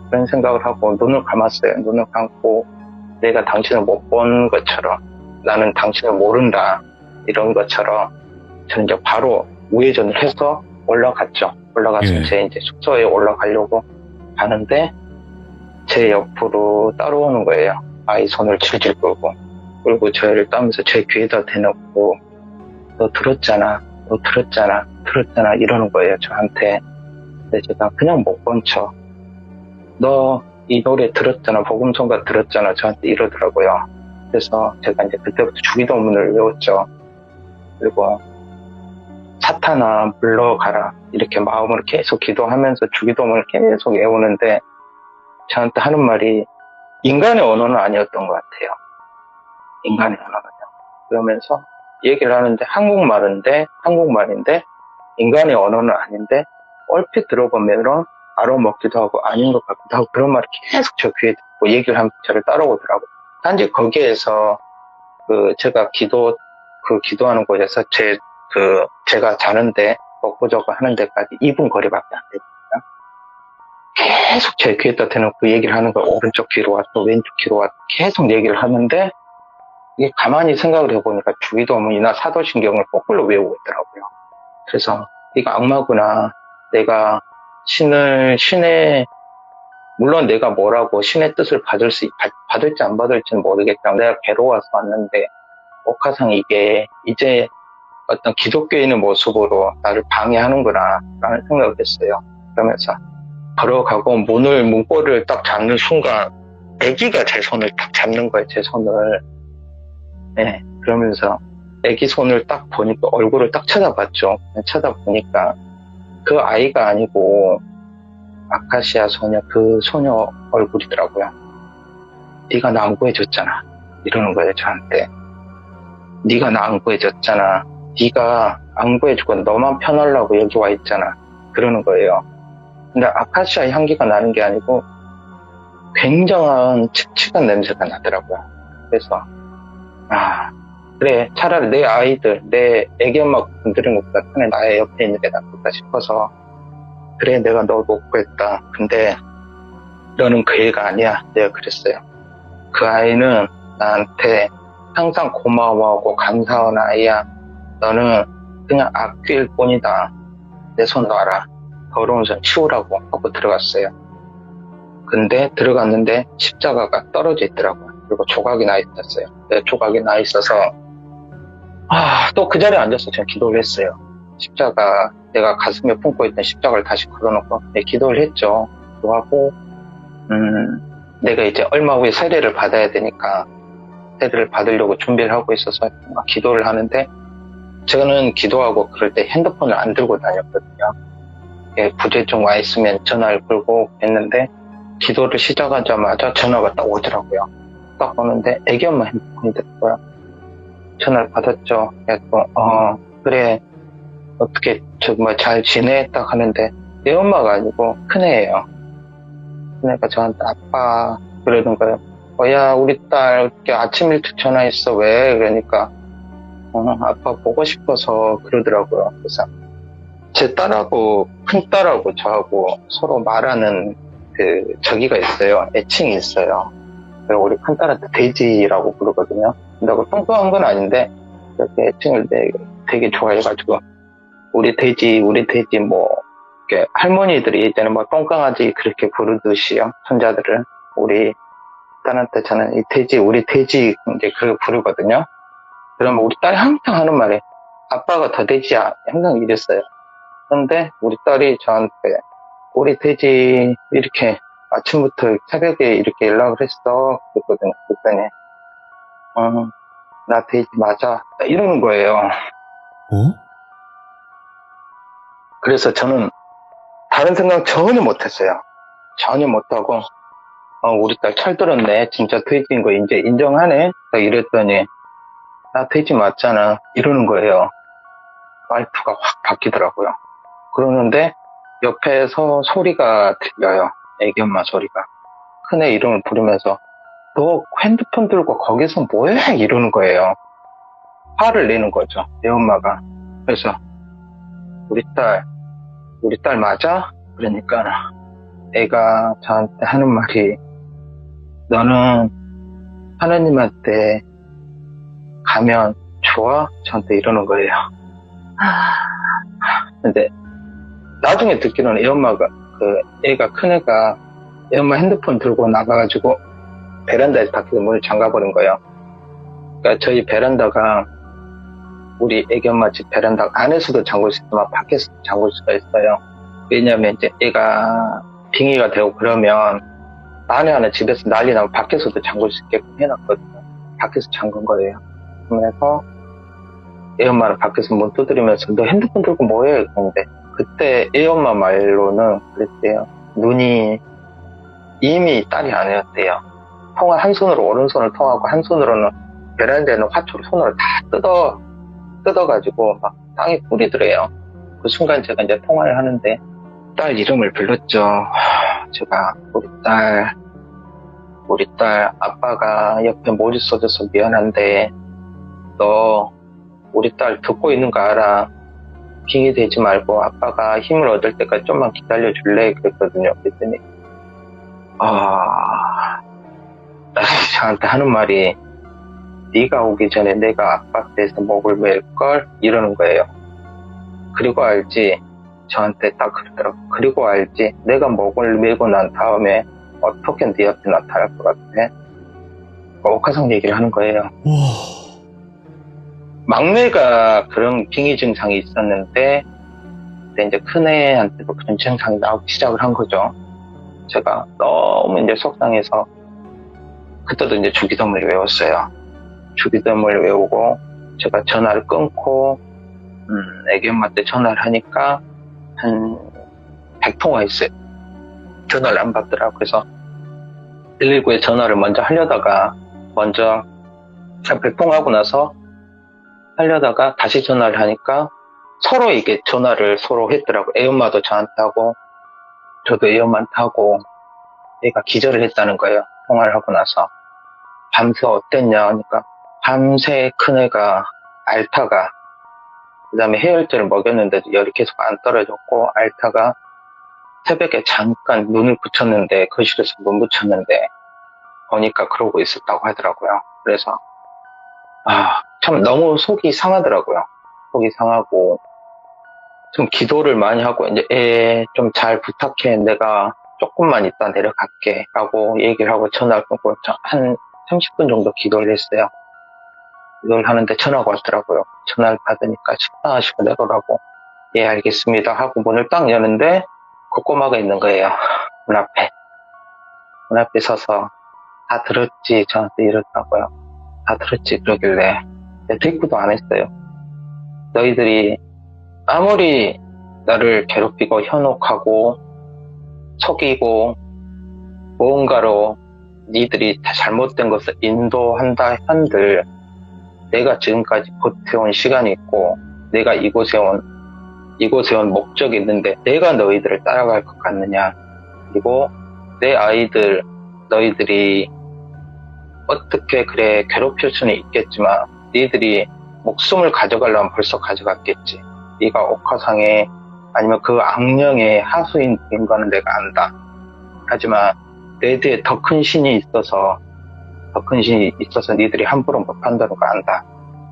그런 생각을 하고 눈을 감았어요. 눈을 감고 내가 당신을 못 본 것처럼 나는 당신을 모른다 이런 것처럼 저는 이제 바로 우회전을 해서 올라갔죠. 올라가서 예. 제 이제 숙소에 올라가려고 가는데 제 옆으로 따라오는 거예요. 아이 손을 질질 끌고 그리고 저를 따면서 제 귀에다 대놓고 너 들었잖아 이러는 거예요. 저한테. 근데 제가 그냥 못 본 척 너 이 노래 들었잖아 복음성가 들었잖아 저한테 이러더라고요. 그래서 제가 이제 그때부터 주기도문을 외웠죠. 그리고 사탄아 물러가라 이렇게 마음으로 계속 기도하면서 주기도문을 계속 외우는데 저한테 하는 말이 인간의 언어는 아니었던 것 같아요. 인간의 언어는요. 그러면서 얘기를 하는데 한국말인데 인간의 언어는 아닌데 얼핏 들어보면 알아먹기도 하고 아닌 것 같기도 하고 그런 말을 계속 저 귀에 듣고 얘기를 하면서 저를 따라오더라고요. 단지 거기에서 제가 기도하는 곳에서 제가 자는데 먹고 저고 하는 데까지 2분 거리밖에 안 되거든요. 계속 제 귀에다 대놓고 얘기를 하는 거 오른쪽 귀로 왔어 왼쪽 귀로 왔어 계속 얘기를 하는데 이게 가만히 생각을 해보니까 주기도문이나 사도신경을 거꾸로 외우고 있더라고요. 그래서 이거 악마구나. 내가 물론 내가 뭐라고 신의 뜻을 받을지 안 받을지는 모르겠지만 내가 괴로워서 왔는데 옥하상 이게 이제 어떤 기독교인의 모습으로 나를 방해하는구나 라는 생각을 했어요. 그러면서 걸어가고 문고리를 딱 잡는 순간 애기가 제 손을 딱 잡는 거예요. 제 손을. 네, 그러면서 애기 손을 딱 보니까 얼굴을 딱 쳐다봤죠. 쳐다보니까 그 아이가 아니고 아카시아 소녀 그 소녀 얼굴이더라고요. 네가 나 안 구해줬잖아 이러는 거예요. 저한테. 네가 나 안 구해줬잖아. 네가 안 구해주고 너만 편하려고 여기 와 있잖아 그러는 거예요. 근데 아카시아 향기가 나는 게 아니고 굉장한 칙칙한 냄새가 나더라고요. 그래서 그래 차라리 내 아이들 내 애기 엄마 건드린 것보다 차라리 나의 옆에 있는 게 낫겠다 싶어서 그래 내가 너 못 구했다. 근데 너는 그 애가 아니야. 내가 그랬어요. 그 아이는 나한테 항상 고마워하고 감사한 아이야. 너는 그냥 악귀일 뿐이다. 내 손 놔라. 더러운 손 치우라고 하고 들어갔어요. 근데 들어갔는데 십자가가 떨어져 있더라고요. 그리고 조각이 나 있었어요. 조각이 나 있어서 또 그 자리에 앉아서 제가 기도를 했어요. 십자가 내가 가슴에 품고 있던 십자가를 다시 걸어놓고 기도를 했죠. 기도하고 내가 이제 얼마 후에 세례를 받아야 되니까 세례를 받으려고 준비를 하고 있어서 기도를 하는데 저는 기도하고 그럴 때 핸드폰을 안 들고 다녔거든요. 부재중 와 있으면 전화를 걸고 했는데 기도를 시작하자마자 전화가 딱 오더라고요. 딱 오는데 애기 엄마 핸드폰이더라고요. 전화를 받았죠. 그래 어떻게 정말 잘 지내? 딱 하는데 내 엄마가 아니고 큰애예요. 그러니까 저한테 아빠 그러는 거예요. 야, 우리 딸 어떻게 아침 일찍 전화했어? 왜? 그러니까 아빠 보고 싶어서 그러더라고요. 그래서 제 딸하고 큰 딸하고 저하고 서로 말하는 그 저기가 있어요. 애칭이 있어요. 그리고 우리 큰 딸한테 돼지라고 부르거든요. 근데 그 뚱뚱한 건 아닌데 이렇게 애칭을 되게 좋아해가지고 우리 돼지 뭐 이렇게 할머니들이 예전에 뭐 똥강아지 그렇게 부르듯이요. 손자들을 우리 딸한테 저는 이 돼지 우리 돼지 이제 그렇게 부르거든요. 그러면 우리 딸이 항상 하는 말이 아빠가 더 돼지야 항상 이랬어요. 근데 우리 딸이 저한테 우리 돼지 이렇게 아침부터 새벽에 이렇게 연락을 했어 그랬거든요. 그랬더니 나 돼지 맞아 이러는 거예요. 어? 그래서 저는 다른 생각 전혀 못했어요. 전혀 못하고 우리 딸 철들었네 진짜 돼지인 거 이제 인정하네 딱 이랬더니 나 돼지 맞잖아 이러는 거예요. 말투가 확 바뀌더라고요. 그러는데 옆에서 소리가 들려요. 애기 엄마 소리가. 큰애 이름을 부르면서 너 핸드폰 들고 거기서 뭐해? 이러는 거예요. 화를 내는 거죠. 애 엄마가. 그래서 우리 딸 맞아? 그러니까 애가 저한테 하는 말이 너는 하나님한테 가면 좋아? 저한테 이러는 거예요. 근데 나중에 듣기로는 애 엄마가 애가 큰애가 애 엄마 핸드폰 들고 나가가지고 베란다에서 밖에서 문을 잠가버린 거예요. 그러니까 저희 베란다가 우리 애기 엄마 집 베란다 안에서도 잠글 수 있지만 밖에서도 잠글 수가 있어요. 왜냐면 이제 애가 빙의가 되고 그러면 안에 하나 집에서 난리 나면 밖에서도 잠글 수 있게끔 해놨거든요. 밖에서 잠근 거예요. 그래서 애 엄마는 밖에서 문 두드리면서 너 핸드폰 들고 뭐해? 그런데 그때 애 엄마 말로는 그랬대요. 눈이 이미 딸이 아니었대요. 한 손으로 오른손을 통하고 한 손으로는 베란다에는 화초를 손으로 다 뜯어가지고 막 땅에 뿌리더래요. 그 순간 제가 이제 통화를 하는데 딸 이름을 불렀죠. 제가 우리 딸 아빠가 옆에 머리 쏟아서 미안한데 너 우리 딸 듣고 있는 거 알아? 빙의 되지 말고 아빠가 힘을 얻을 때까지 좀만 기다려 줄래? 그랬거든요. 그랬더니 딸이 저한테 하는 말이 네가 오기 전에 내가 아빠 떼서 목을 맬걸? 이러는 거예요. 그리고 알지? 저한테 딱 그러더라고. 그리고 알지? 내가 목을 메고 난 다음에 어떻게 네 앞에 나타날 것 같아? 억하상 얘기를 하는 거예요. 와. 막내가 그런 빙의 증상이 있었는데 근데 이제 큰애한테도 그런 증상이 나오기 시작을 한 거죠. 제가 너무 이제 속상해서 그때도 이제 주기도문을 외웠어요. 주기도문을 외우고 제가 전화를 끊고 애기 엄마한테 전화를 하니까 한 100통화 했어요. 전화를 안 받더라고요. 그래서 119에 전화를 먼저 하려다가 100통화하고 나서 하려다가 다시 전화를 하니까 서로 이게 전화를 서로 했더라고요. 애 엄마도 저한테 하고 저도 애 엄마한테 하고 애가 기절을 했다는 거예요. 통화를 하고 나서. 밤새 어땠냐 하니까 밤새 큰애가 알타가 그다음에 해열제를 먹였는데도 열이 계속 안 떨어졌고 알타가 새벽에 잠깐 눈을 붙였는데 거실에서 눈 붙였는데 보니까 그러고 있었다고 하더라고요. 그래서 참 너무 속이 상하더라고요. 속이 상하고 좀 기도를 많이 하고 이제 애 좀 잘 부탁해 내가 조금만 이따 내려갈게 라고 얘기를 하고 전화를 끊고 한 30분 정도 기도를 했어요. 기도를 하는데 전화가 왔더라고요. 전화를 받으니까 식당하시고 내려오라고 예 알겠습니다 하고 문을 딱 여는데 그 꼬마가 있는 거예요. 문 앞에 서서 다 들었지 저한테 이러더라고요. 다 들었지 그러길래 대꾸도 안 했어요. 너희들이 아무리 나를 괴롭히고 현혹하고 속이고 무언가로 니들이 다 잘못된 것을 인도한다 한들 내가 지금까지 버텨온 시간이 있고 내가 이곳에 온 목적이 있는데 내가 너희들을 따라갈 것 같느냐. 그리고 내 아이들 너희들이 어떻게 그래 괴롭힐 수는 있겠지만 너희들이 목숨을 가져가려면 벌써 가져갔겠지. 네가 옥화상에 아니면 그 악령의 하수인 된 거는 내가 안다. 하지만 내 뒤에 더 큰 신이 있어서 너희들이 함부로 못한다는 거 안다.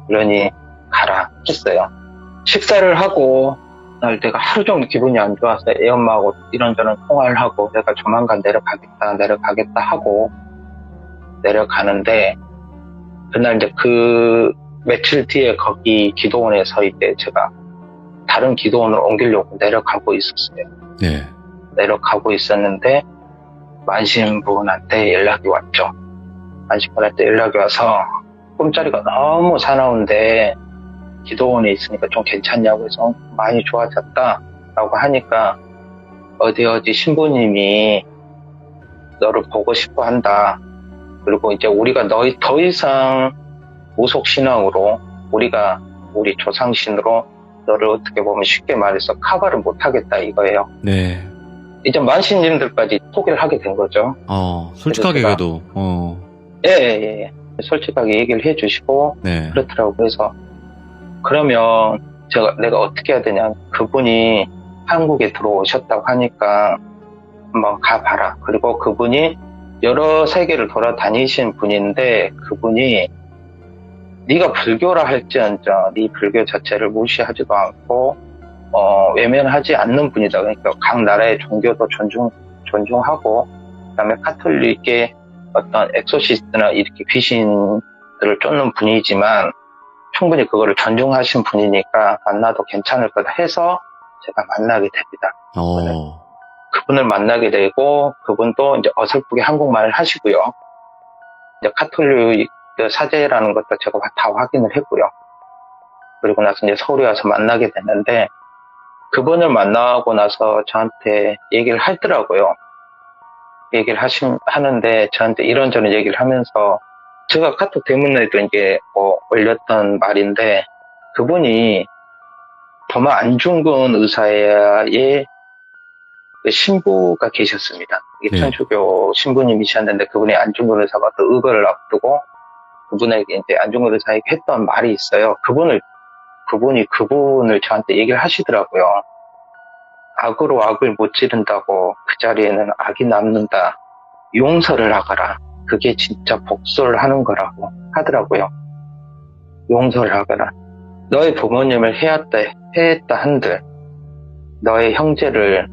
그러니 가라 했어요. 식사를 하고 날 내가 하루 종일 기분이 안 좋아서 애 엄마하고 이런저런 통화를 하고 내가 조만간 내려가겠다 하고 내려가는데 그날 이제 그 며칠 뒤에 거기 기도원에서 이제 제가 다른 기도원을 옮기려고 내려가고 있었어요. 네. 내려가고 있었는데 만신분한테 연락이 왔죠. 만신분한테 연락이 와서 꿈자리가 너무 사나운데 기도원에 있으니까 좀 괜찮냐고 해서 많이 좋아졌다 라고 하니까 어디 신부님이 너를 보고 싶어 한다. 그리고 이제 우리가 너희 더 이상 무속신앙으로 우리 조상신으로 너를 어떻게 보면 쉽게 말해서 커버를 못하겠다 이거예요. 네. 이제 만신님들까지 포기를 하게 된 거죠. 솔직하게 제가, 그래도, 예. 솔직하게 얘기를 해주시고, 네. 그렇더라고요. 그래서, 그러면 내가 어떻게 해야 되냐. 그분이 한국에 들어오셨다고 하니까 한번 가봐라. 그리고 그분이 여러 세계를 돌아다니신 분인데, 그분이 네가 불교라 할지언정 네 불교 자체를 무시하지도 않고 외면하지 않는 분이다. 그러니까 각 나라의 종교도 존중하고 그다음에 카톨릭의 어떤 엑소시스트나 이렇게 귀신들을 쫓는 분이지만 충분히 그거를 존중하신 분이니까 만나도 괜찮을 거다 해서 제가 만나게 됩니다. 그분을 만나게 되고 그분도 이제 어설프게 한국말을 하시고요. 이제 카톨릭 사제라는 것도 제가 다 확인을 했고요. 그리고 나서 이제 서울에 와서 만나게 됐는데 그분을 만나고 나서 저한테 얘기를 하더라고요. 얘기를 하는데 저한테 이런저런 얘기를 하면서 제가 카톡 대문에도 이제 올렸던 말인데 그분이 도마 안중근 의사의 그 신부가 계셨습니다. 이게 네. 천주교 신부님이셨는데 그분이 안중근 의사가 또 의거를 앞두고 그분에게 이제 안중근 의사에게 했던 말이 있어요. 그분이 그분을 저한테 얘기를 하시더라고요. 악으로 악을 못 지른다고 그 자리에는 악이 남는다. 용서를 하거라. 그게 진짜 복수를 하는 거라고 하더라고요. 용서를 하거라. 너의 부모님을 해했다 한들, 너의 형제를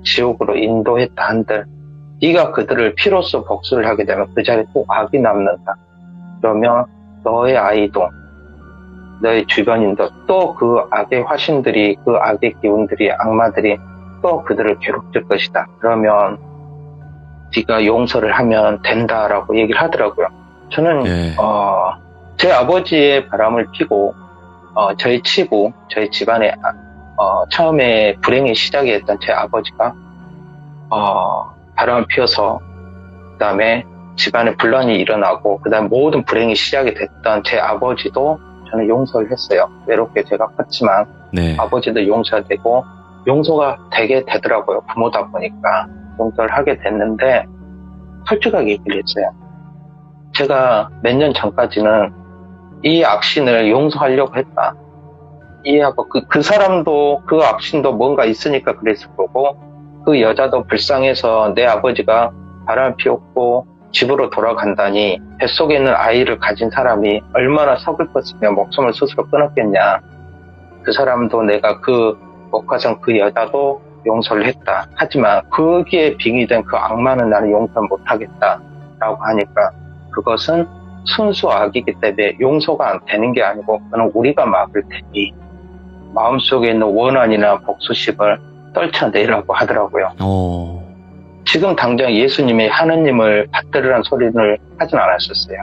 지옥으로 인도했다 한들, 네가 그들을 피로써 복수를 하게 되면 그 자리에 또 악이 남는다. 그러면 너의 아이도 너의 주변인도 또 그 악의 화신들이 그 악의 기운들이 악마들이 또 그들을 괴롭힐 것이다. 그러면 네가 용서를 하면 된다라고 얘기를 하더라고요. 저는 네. 제 아버지의 바람을 피고 저희 집안에 처음에 불행이 시작이 됐던 제 아버지가 바람을 피워서 그다음에 집안에 분란이 일어나고 그다음 모든 불행이 시작이 됐던 제 아버지도 저는 용서를 했어요. 외롭게 제가 컸지만 네. 아버지도 용서가 되고 용서가 되게 되더라고요. 부모다 보니까 용서를 하게 됐는데 솔직하게 얘기를 했어요. 제가 몇 년 전까지는 이 악신을 용서하려고 했다. 이해하고 그 사람도 그 악신도 뭔가 있으니까 그랬을 거고 그 여자도 불쌍해서 내 아버지가 바람을 피웠고 집으로 돌아간다니 뱃속에 있는 아이를 가진 사람이 얼마나 서글펐으며 목숨을 스스로 끊었겠냐. 그 사람도 내가 그 옥화성 그 여자도 용서를 했다. 하지만 거기에 빙의된 그 악마는 나는 용서 못하겠다 라고 하니까 그것은 순수 악이기 때문에 용서가 안 되는 게 아니고 그는 우리가 막을 테니 마음속에 있는 원한이나 복수심을 떨쳐내라고 하더라고요. 지금 당장 예수님이 하느님을 받들으라는 소리를 하진 않았었어요.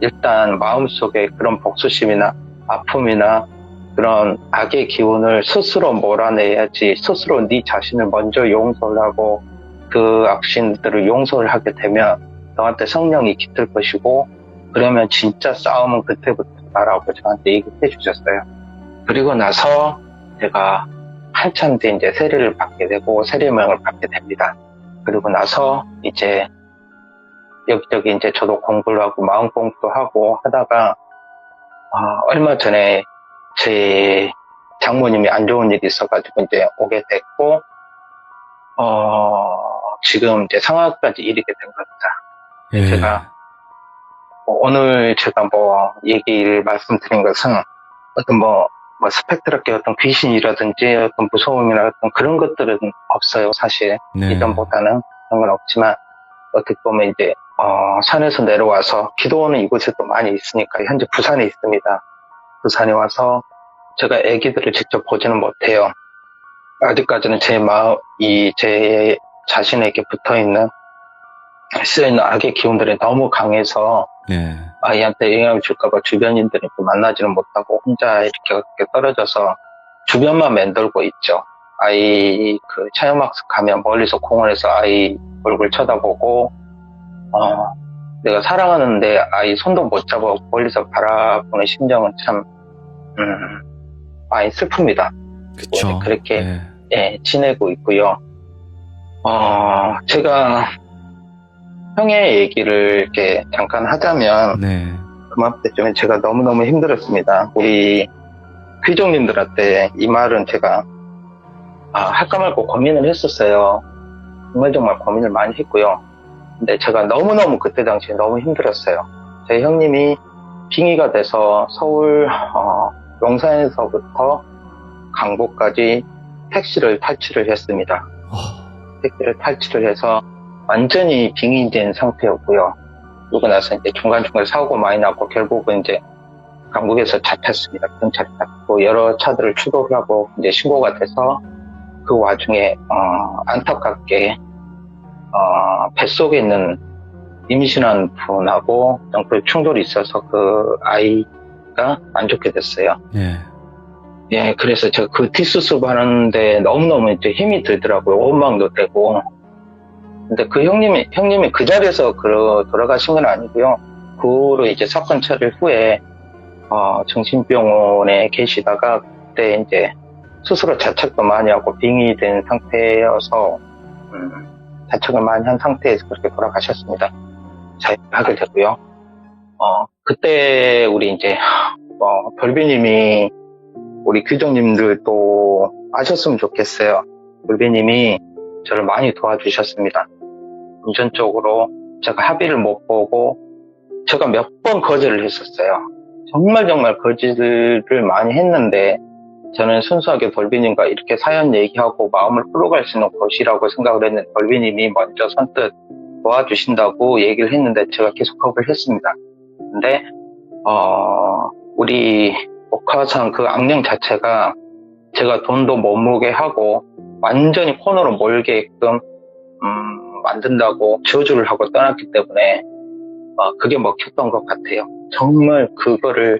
일단 마음속에 그런 복수심이나 아픔이나 그런 악의 기운을 스스로 몰아내야지 스스로 네 자신을 먼저 용서를 하고 그 악신들을 용서를 하게 되면 너한테 성령이 깃들 것이고 그러면 진짜 싸움은 그때부터다라고 저한테 얘기해 주셨어요. 그리고 나서 제가 한참 뒤에 이제 세례를 받게 되고 세례명을 받게 됩니다. 그리고 나서 이제 여기저기 이제 저도 공부를 하고 마음 공부도 하고 하다가 얼마 전에 제 장모님이 안 좋은 일이 있어가지고 이제 오게 됐고 지금 이제 상하까지 이르게 된 겁니다. 예. 제가 오늘 제가 얘기를 말씀드린 것은 어떤 스펙트럼의 어떤 귀신이라든지 어떤 무서움이나 어떤 그런 것들은 없어요, 사실. 네. 이전보다는 그런 건 없지만, 어떻게 보면 이제, 산에서 내려와서 기도원은 이곳에 또 많이 있으니까, 현재 부산에 있습니다. 부산에 와서 제가 애기들을 직접 보지는 못해요. 아직까지는 제 자신에게 쓰여있는 악의 기운들이 너무 강해서, 네. 아이한테 영향을 줄까봐 주변인들이 만나지는 못하고 혼자 이렇게 떨어져서 주변만 맴돌고 있죠. 아이 체험학습 가면 멀리서 공원에서 아이 얼굴 쳐다보고 내가 사랑하는데 아이 손도 못 잡아 멀리서 바라보는 심정은 참 많이 슬픕니다. 그쵸. 그렇게 네. 예, 지내고 있고요. 제가 형의 얘기를 이렇게 잠깐 하자면 네. 그맘때쯤에 제가 너무너무 힘들었습니다. 우리 귀족님들한테 이 말은 제가 할까 말고 고민을 했었어요. 정말 고민을 많이 했고요. 근데 제가 너무너무 그때 당시에 너무 힘들었어요. 제 형님이 빙의가 돼서 서울 용산에서부터 강북까지 택시를 탈취를 했습니다. 택시를 탈취를 해서 완전히 빙의된 상태였고요. 그러고 나서 이제 중간중간 사고가 많이 나고 결국은 이제 강북에서 잡혔습니다. 경찰이 잡고 여러 차들을 추돌을 하고 이제 신고가 돼서 그 와중에 안타깝게 뱃속에 있는 임신한 분하고 그 충돌이 있어서 그 아이가 안 좋게 됐어요. 네. 예, 그래서 제가 그 뒷수습 하는데 너무너무 이제 힘이 들더라고요. 원망도 되고. 근데 그 형님이 그 자리에서 돌아가신 건 아니고요. 그 후로 이제 사건 처리 후에, 정신병원에 계시다가 그때 이제 스스로 자책도 많이 하고 빙의된 상태여서, 자책을 많이 한 상태에서 그렇게 돌아가셨습니다. 자해하게 되고요. 그때 우리 이제, 돌비님이 우리 귀족님들도 아셨으면 좋겠어요. 돌비님이 저를 많이 도와주셨습니다. 금전적으로 제가 합의를 못 보고 제가 몇 번 거절을 했었어요. 정말 거절을 많이 했는데 저는 순수하게 돌비님과 이렇게 사연 얘기하고 마음을 풀어갈 수 있는 곳이라고 생각을 했는데 돌비님이 먼저 선뜻 도와주신다고 얘기를 했는데 제가 계속 거부를 했습니다. 근데 우리 목화상 그 악령 자체가 제가 돈도 못 모게 하고 완전히 코너로 몰게끔 만든다고 저주를 하고 떠났기 때문에 그게 먹혔던 것 같아요. 정말 그거를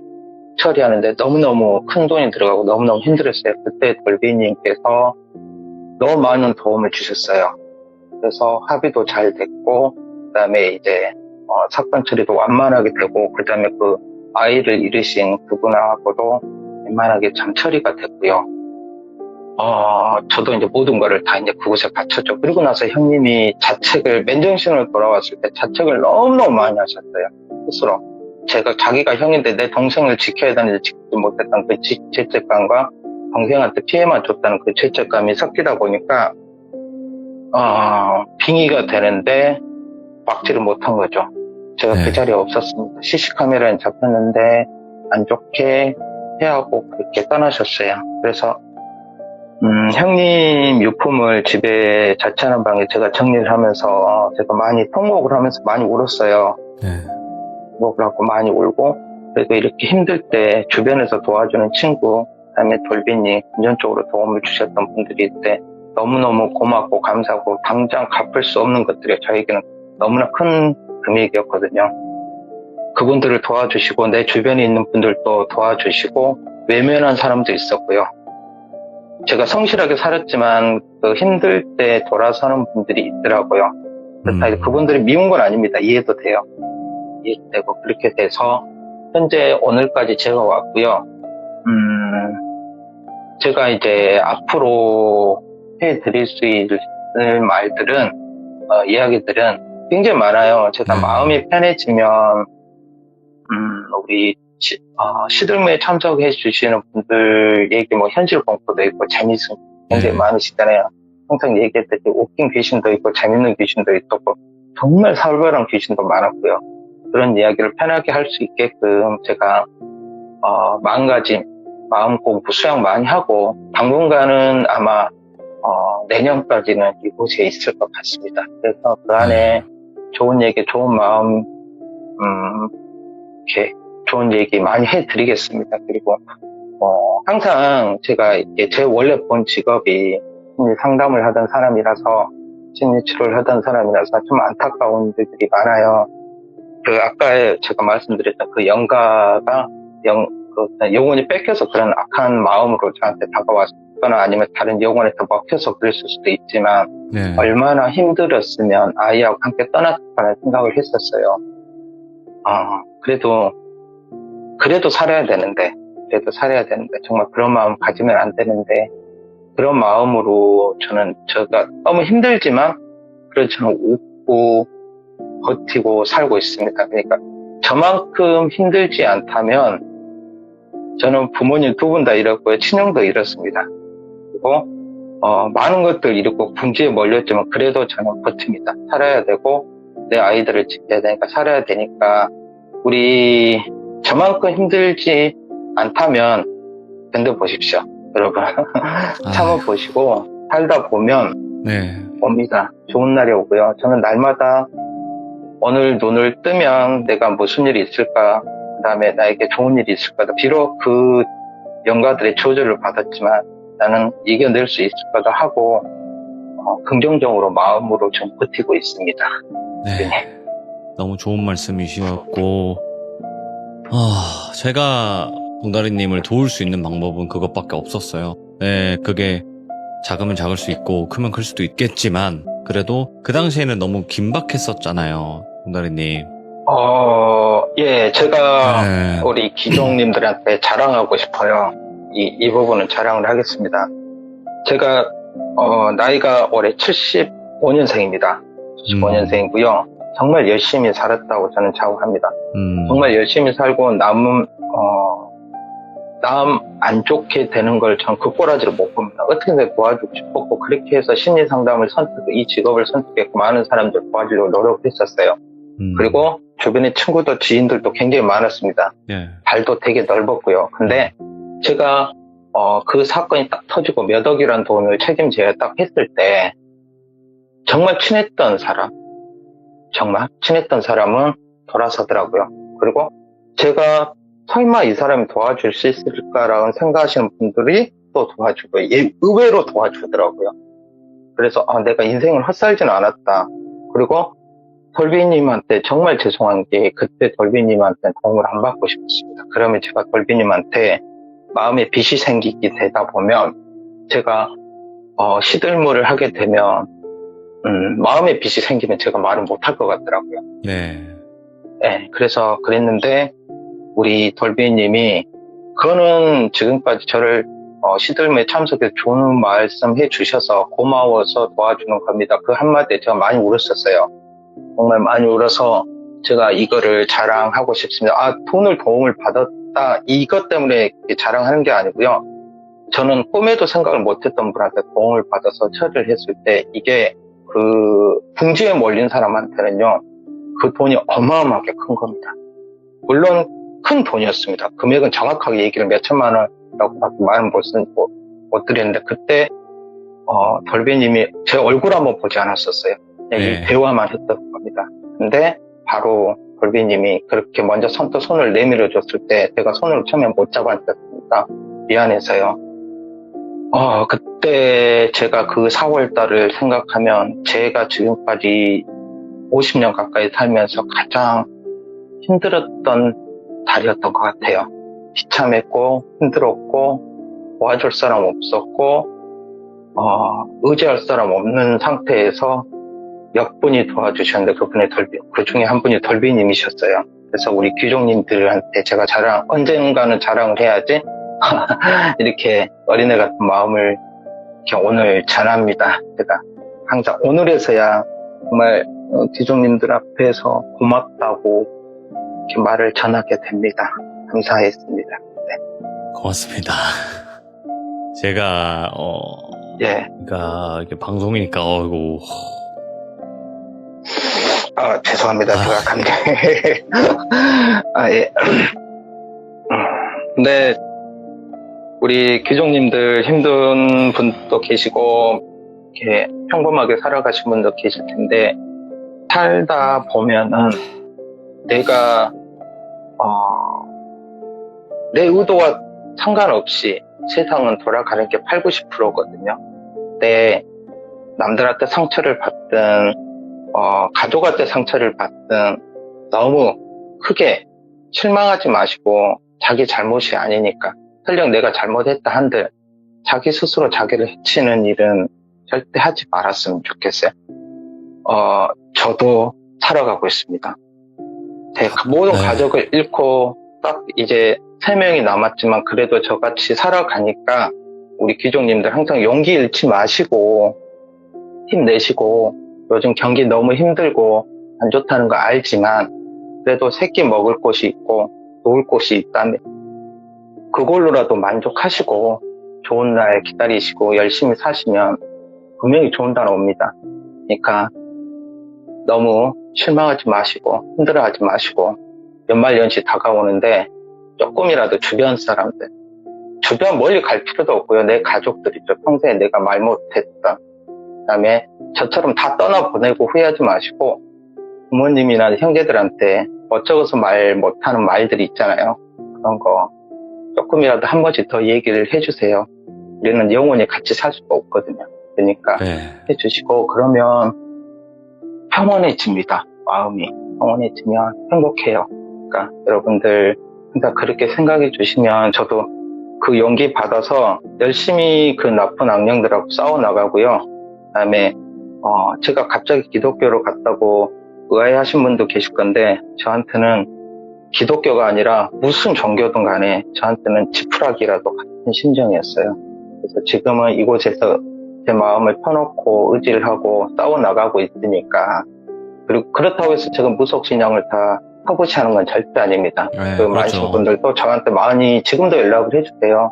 처리하는데 너무너무 큰 돈이 들어가고 너무너무 힘들었어요. 그때 돌비님께서 너무 많은 도움을 주셨어요. 그래서 합의도 잘 됐고 그 다음에 이제 사건 처리도 완만하게 되고 그 다음에 그 아이를 잃으신 그분하고도 웬만하게 참 처리가 됐고요. 저도 이제 모든 거를 다 이제 그곳에 바쳤죠. 그리고 나서 형님이 맨정신으로 돌아왔을 때 자책을 너무너무 많이 하셨어요. 스스로. 자기가 형인데 내 동생을 지켜야 되는데 지키지 못했던 그 죄책감과 동생한테 피해만 줬다는 그 죄책감이 섞이다 보니까, 빙의가 되는데 막지를 못한 거죠. 제가 네. 그 자리에 없었습니다. CC카메라에 잡혔는데 안 좋게 해하고 그렇게 떠나셨어요. 그래서 형님 유품을 집에 자취하는 방에 제가 정리를 하면서 제가 많이 통곡을 하면서 많이 울었어요. 네. 통곡을 하고 많이 울고 그리고 이렇게 힘들 때 주변에서 도와주는 친구 그다음에 돌비님 금전적으로 도움을 주셨던 분들이 있대 너무너무 고맙고 감사하고 당장 갚을 수 없는 것들이 저에게는 너무나 큰 금액이었거든요. 그분들을 도와주시고 내 주변에 있는 분들도 도와주시고 외면한 사람도 있었고요. 제가 성실하게 살았지만 그 힘들 때 돌아서는 분들이 있더라고요. 그분들이 미운 건 아닙니다. 이해도 돼요. 이해도 되고 그렇게 돼서 현재 오늘까지 제가 왔고요. 제가 이제 앞으로 해드릴 수 있는 말들은 이야기들은 굉장히 많아요. 제가 네. 마음이 편해지면 우리 시들무에 참석해 주시는 분들 얘기 뭐 현실 공포도 있고 재밌은 굉장히 네. 많으시잖아요. 항상 얘기했듯이 웃긴 귀신도 있고 재밌는 귀신도 있고 정말 살벌한 귀신도 많았고요. 그런 이야기를 편하게 할 수 있게끔 제가 마음가짐, 마음 공부 수양 많이 하고 당분간은 아마 내년까지는 이곳에 있을 것 같습니다. 그래서 그 안에 좋은 얘기, 좋은 마음, 이렇게 좋은 얘기 많이 해드리겠습니다. 그리고 항상 제가 이게 제 원래 본 직업이 심리 상담을 하던 사람이라서 심리 치료를 하던 사람이라서 좀 안타까운 일들이 많아요. 그 아까 제가 말씀드렸던 그 영가가 영혼이 뺏겨서 그런 악한 마음으로 저한테 다가왔거나 아니면 다른 영혼한테 먹혀서 그랬을 수도 있지만 네. 얼마나 힘들었으면 아이하고 함께 떠났다는 생각을 했었어요. 그래도 살아야 되는데 정말 그런 마음 가지면 안 되는데 그런 마음으로 제가 너무 힘들지만 그래도 저는 웃고 버티고 살고 있습니다. 그러니까 저만큼 힘들지 않다면 저는 부모님 두 분 다 잃었고요. 친형도 잃었습니다. 그리고 많은 것들 잃고 궁지에 몰렸지만 그래도 저는 버팁니다. 살아야 되고 내 아이들을 지켜야 되니까 살아야 되니까 우리 저만큼 힘들지 않다면 견뎌보십시오. 여러분 참아보시고 살다 보면 네. 옵니다. 좋은 날이 오고요. 저는 날마다 오늘 눈을 뜨면 내가 무슨 일이 있을까, 그 다음에 나에게 좋은 일이 있을까, 비록 그 영가들의 조절을 받았지만 나는 이겨낼 수 있을 거다 하고 긍정적으로 마음으로 좀 버티고 있습니다. 네. 너무 좋은 말씀이셨고, 제가 봉다리님을 도울 수 있는 방법은 그것밖에 없었어요. 네, 그게 작으면 작을 수 있고 크면 클 수도 있겠지만 그래도 그 당시에는 너무 긴박했었잖아요, 봉다리님. 예, 제가 네. 우리 기종님들한테 자랑하고 싶어요. 이 부분은 자랑을 하겠습니다. 제가 나이가 올해 75년생입니다. 75년생이고요. 정말 열심히 살았다고 저는 자부합니다. 정말 열심히 살고 남 안 좋게 되는 걸 전 그 꼬라지를 못 봅니다. 어떻게든 도와주고 싶었고 그렇게 해서 심리상담을 이 직업을 선택했고 많은 사람들 도와주려고 노력했었어요. 그리고 주변에 친구도 지인들도 굉장히 많았습니다. 네. 발도 되게 넓었고요. 근데 제가 그 사건이 딱 터지고 몇 억이라는 돈을 책임져야 딱 했을 때 정말 친했던 사람은 돌아서더라고요. 그리고 제가 설마 이 사람이 도와줄 수 있을까라고 생각하시는 분들이 또 도와주고 의외로 도와주더라고요. 그래서 내가 인생을 헛살지는 않았다. 그리고 돌비님한테 정말 죄송한 게 그때 돌비님한테 도움을 안 받고 싶었습니다. 그러면 제가 돌비님한테 마음에 빚이 생기게 되다 보면 제가 시들무를 하게 되면 마음에 빚이 생기면 제가 말을 못할 것 같더라고요. 네. 네, 그래서 그랬는데 우리 돌비님이 그거는 지금까지 저를 시들무에 참석해서 좋은 말씀 해주셔서 고마워서 도와주는 겁니다. 그 한마디에 제가 많이 울었었어요. 정말 많이 울어서 제가 이거를 자랑하고 싶습니다. 돈을 도움을 받았다 이것 때문에 자랑하는 게 아니고요. 저는 꿈에도 생각을 못했던 분한테 도움을 받아서 처리를 했을 때 이게 그 궁지에 몰린 사람한테는요 그 돈이 어마어마하게 큰 겁니다. 물론 큰 돈이었습니다. 금액은 정확하게 얘기를 몇 천만 원이라고 말은 못 드렸는데 그때 돌비님이 제 얼굴 한번 보지 않았었어요. 그냥 이 대화만 했던 겁니다. 근데 바로 돌비님이 그렇게 먼저 선뜻 손을 내밀어 줬을 때 제가 손을 처음에 못 잡았습니다. 미안해서요. 그때 제가 그 4월 달을 생각하면 제가 지금까지 50년 가까이 살면서 가장 힘들었던 달이었던 것 같아요. 비참했고 힘들었고 도와줄 사람 없었고 의지할 사람 없는 상태에서 몇 분이 도와주셨는데 그 중에 한 분이 돌비님이셨어요. 그래서 우리 귀종님들한테 제가 언젠가는 자랑을 해야지 이렇게 어린애 같은 마음을 이렇게 오늘 전합니다. 제가 항상 오늘에서야 정말 귀족님들 앞에서 고맙다고 이렇게 말을 전하게 됩니다. 감사했습니다. 고맙습니다. 제가 예. 그러니까 이게 방송이니까 어이구. 죄송합니다. 제가 감정에 예. 근데 우리 귀족님들 힘든 분도 계시고 이렇게 평범하게 살아가신 분도 계실 텐데 살다 보면은 내가 내 의도와 상관없이 세상은 돌아가는 게 8, 90%거든요. 내 남들한테 상처를 받든 가족한테 상처를 받든 너무 크게 실망하지 마시고 자기 잘못이 아니니까 설령 내가 잘못했다 한들 자기 스스로 자기를 해치는 일은 절대 하지 말았으면 좋겠어요. 저도 살아가고 있습니다. 제 모든 가족을 잃고 딱 이제 3명이 남았지만 그래도 저같이 살아가니까 우리 귀족님들 항상 용기 잃지 마시고 힘내시고 요즘 경기 너무 힘들고 안 좋다는 거 알지만 그래도 새끼 먹을 곳이 있고 놓을 곳이 있다면 그걸로라도 만족하시고 좋은 날 기다리시고 열심히 사시면 분명히 좋은 날 옵니다. 그러니까 너무 실망하지 마시고 힘들어하지 마시고 연말연시 다가오는데 조금이라도 주변 사람들 주변 멀리 갈 필요도 없고요. 내 가족들이죠. 평소에 내가 말 못했던 그다음에 저처럼 다 떠나보내고 후회하지 마시고 부모님이나 형제들한테 어쩌고서 말 못하는 말들이 있잖아요. 그런 거 조금이라도 한 번씩 더 얘기를 해주세요. 우리는 영원히 같이 살 수가 없거든요. 그러니까 해주시고 그러면 평온해집니다. 마음이 평온해지면 행복해요. 그러니까 여러분들 그러니까 그렇게 생각해 주시면 저도 그 용기 받아서 열심히 그 나쁜 악령들하고 싸워나가고요. 그다음에 제가 갑자기 기독교로 갔다고 의아해하신 분도 계실 건데 저한테는 기독교가 아니라 무슨 종교든 간에 저한테는 지푸라기라도 같은 심정이었어요. 그래서 지금은 이곳에서 제 마음을 펴놓고 의지를 하고 싸워나가고 있으니까 그리고 그렇다고 해서 제가 무속신앙을 다 터부시하는 건 절대 아닙니다. 그 많으신 분들도 저한테 많이 지금도 연락을 해주세요.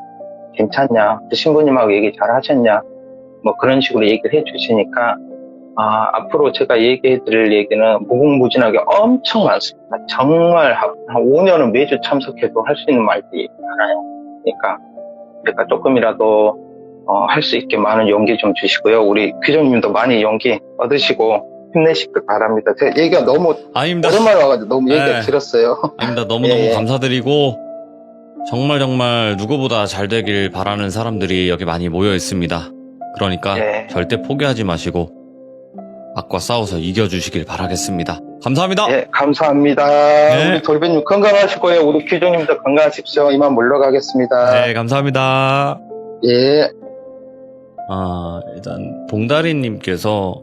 괜찮냐? 신부님하고 얘기 잘 하셨냐? 뭐 그런 식으로 얘기를 해주시니까 앞으로 제가 얘기해 드릴 얘기는 무궁무진하게 엄청 많습니다. 정말 한 5년은 매주 참석해도 할 수 있는 말들이 많아요. 그러니까 제가 조금이라도 할 수 있게 많은 용기 좀 주시고요. 우리 귀족님도 많이 용기 얻으시고 힘내시길 바랍니다. 제가 얘기가 너무 오랜만에 와가지고 너무 얘기가 길었어요. 아닙니다. 너무너무 감사드리고 정말 누구보다 잘 되길 바라는 사람들이 여기 많이 모여 있습니다. 그러니까 절대 포기하지 마시고 악과 싸워서 이겨주시길 바라겠습니다. 감사합니다. 네, 감사합니다. 우리 돌배님 건강하시고요. 우리 귀족님도 건강하십시오. 이만 물러가겠습니다. 네, 감사합니다. 예. 일단 봉다리님께서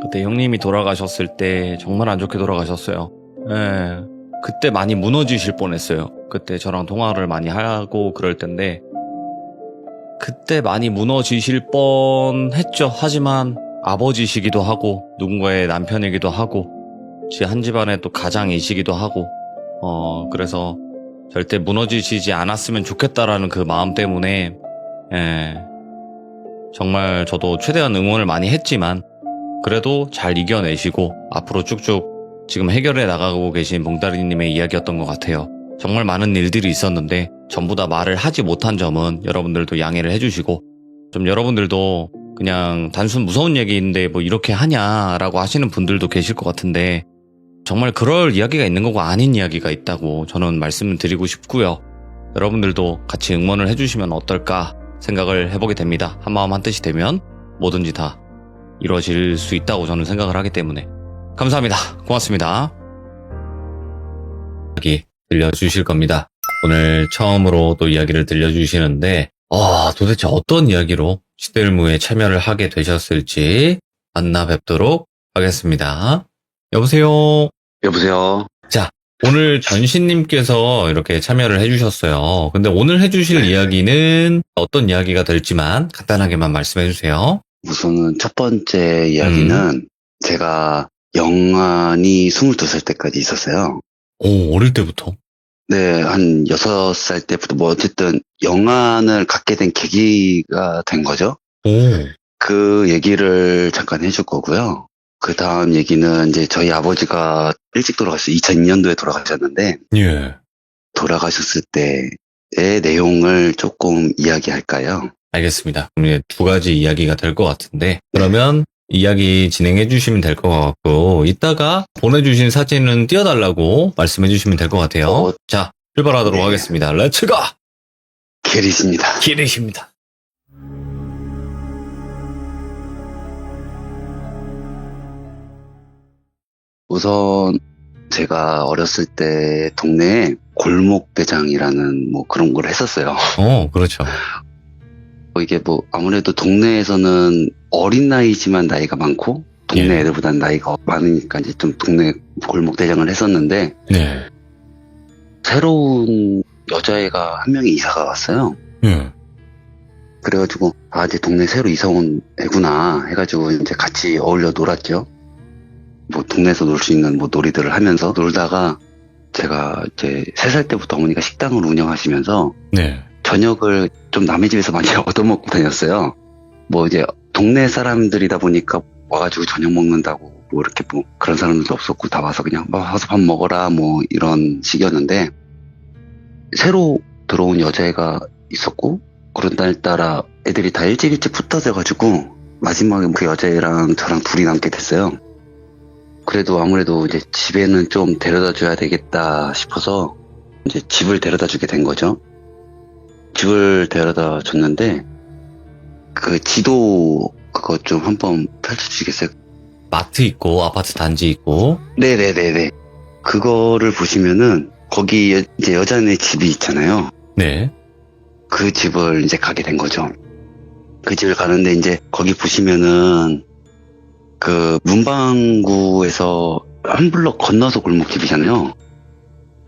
그때 형님이 돌아가셨을 때 정말 안 좋게 돌아가셨어요. 예. 그때 많이 무너지실 뻔했어요. 그때 저랑 통화를 많이 하고 그럴 텐데 그때 많이 무너지실 뻔했죠. 하지만 아버지시기도 하고 누군가의 남편이기도 하고 제 한 집안의 또 가장이시기도 하고 그래서 절대 무너지시지 않았으면 좋겠다라는 그 마음 때문에 정말 저도 최대한 응원을 많이 했지만 그래도 잘 이겨내시고 앞으로 쭉쭉 지금 해결해 나가고 계신 봉다리님의 이야기였던 것 같아요. 정말 많은 일들이 있었는데 전부 다 말을 하지 못한 점은 여러분들도 양해를 해주시고 좀 여러분들도 그냥 단순 무서운 얘기인데 뭐 이렇게 하냐라고 하시는 분들도 계실 것 같은데 정말 그럴 이야기가 있는 거고 아닌 이야기가 있다고 저는 말씀을 드리고 싶고요. 여러분들도 같이 응원을 해주시면 어떨까 생각을 해보게 됩니다. 한마음 한뜻이 되면 뭐든지 다 이루어질 수 있다고 저는 생각을 하기 때문에 감사합니다. 고맙습니다. 이야기 들려주실 겁니다. 오늘 처음으로 또 이야기를 들려주시는데 도대체 어떤 이야기로 시들무에 참여를 하게 되셨을지 만나 뵙도록 하겠습니다. 여보세요? 여보세요? 자, 오늘 전신님께서 이렇게 참여를 해주셨어요. 근데 오늘 해주실 이야기는 어떤 이야기가 될지만 간단하게만 말씀해 주세요. 우선은 첫 번째 이야기는 제가 영안이 22살 때까지 있었어요. 오, 어릴 때부터? 네, 한 6살 때부터 뭐 어쨌든 영안을 갖게 된 계기가 된 거죠. 오, 그 얘기를 잠깐 해줄 거고요. 그 다음 얘기는 이제 저희 아버지가 일찍 돌아가셨어요. 2002년도에 돌아가셨는데 예. 돌아가셨을 때의 내용을 조금 이야기할까요? 알겠습니다. 그럼 이제 두 가지 이야기가 될 것 같은데, 그러면 이야기 진행해 주시면 될 것 같고, 이따가 보내주신 사진은 띄워달라고 말씀해 주시면 될 것 같아요. 자, 출발하도록 네. 하겠습니다. 렛츠고! 길이십니다. 기대십니다. 우선 제가 어렸을 때 동네에 골목대장이라는 뭐 그런 걸 했었어요. 그렇죠. 이게 뭐 아무래도 동네에서는 어린 나이지만 나이가 많고 동네 예. 애들보다는 나이가 많으니까 이제 좀 동네 골목대장을 했었는데 네. 새로운 여자애가 한 명이 이사가 왔어요. 예. 그래가지고 이제 동네 새로 이사 온 애구나 해가지고 이제 같이 어울려 놀았죠. 뭐 동네에서 놀 수 있는 뭐 놀이들을 하면서 놀다가 제가 이제 3살 때부터 어머니가 식당을 운영하시면서 네. 저녁을 좀 남의 집에서 많이 얻어먹고 다녔어요. 뭐 이제 동네 사람들이다 보니까 와가지고 저녁 먹는다고 뭐 이렇게 뭐 그런 사람들도 없었고 다 와서 그냥 와서 밥 먹어라 뭐 이런 식이었는데 새로 들어온 여자애가 있었고 그런 날따라 애들이 다 일찍 붙어져가지고 마지막에 그 여자애랑 저랑 둘이 남게 됐어요. 그래도 아무래도 이제 집에는 좀 데려다 줘야 되겠다 싶어서 이제 집을 데려다 주게 된 거죠. 집을 데려다 줬는데 그 지도 그거 좀 한번 펼쳐주시겠어요? 마트 있고, 아파트 단지 있고. 네네네네. 그거를 보시면은 거기 이제 여자네 집이 있잖아요. 네. 그 집을 이제 가게 된 거죠. 그 집을 가는데 이제 거기 보시면은 그 문방구에서 한 블럭 건너서 골목집이잖아요.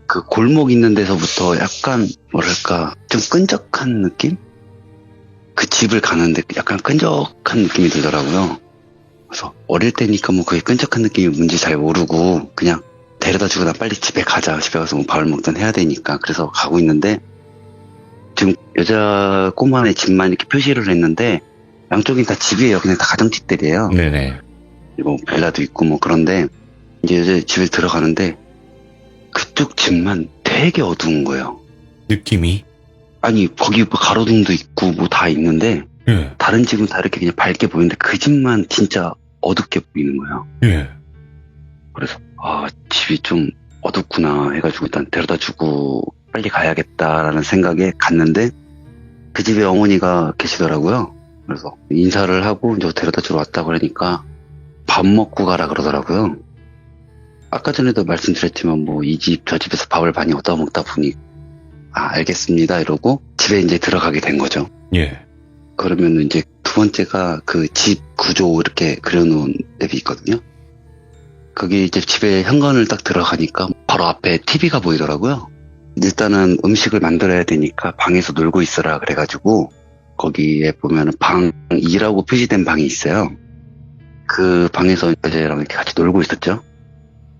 그 골목 있는 데서부터 약간 뭐랄까 좀 끈적한 느낌? 그 집을 가는데 약간 끈적한 느낌이 들더라고요. 그래서 어릴 때니까 뭐 그게 끈적한 느낌이 뭔지 잘 모르고 그냥 데려다 주고 나 빨리 집에 가자. 집에 가서 뭐 밥을 먹든 해야 되니까 그래서 가고 있는데 지금 여자 꼬마네 집만 이렇게 표시를 했는데 양쪽이 다 집이에요. 그냥 다 가정집들이에요. 네네. 뭐 빌라도 있고 뭐 그런데 이제 여자 집에 들어가는데 그쪽 집만 되게 어두운 거예요. 느낌이? 아니 거기 뭐 가로등도 있고 뭐 다 있는데 예. 다른 집은 다 이렇게 그냥 밝게 보이는데 그 집만 진짜 어둡게 보이는 거예요. 예. 그래서 집이 좀 어둡구나 해가지고 일단 데려다 주고 빨리 가야겠다라는 생각에 갔는데 그 집에 어머니가 계시더라고요. 그래서 인사를 하고 이제 데려다 주러 왔다 그러니까 밥 먹고 가라 그러더라고요. 아까 전에도 말씀드렸지만 뭐 이 집 저 집에서 밥을 많이 얻어 먹다 보니 알겠습니다 이러고 집에 이제 들어가게 된 거죠. 예. 그러면 이제 두 번째가 그 집 구조 이렇게 그려놓은 앱이 있거든요. 거기 이제 집에 현관을 딱 들어가니까 바로 앞에 TV가 보이더라고요. 일단은 음식을 만들어야 되니까 방에서 놀고 있어라 그래가지고 거기에 보면은 방 2라고 표시된 방이 있어요. 그 방에서 여자애랑 이렇게 같이 놀고 있었죠.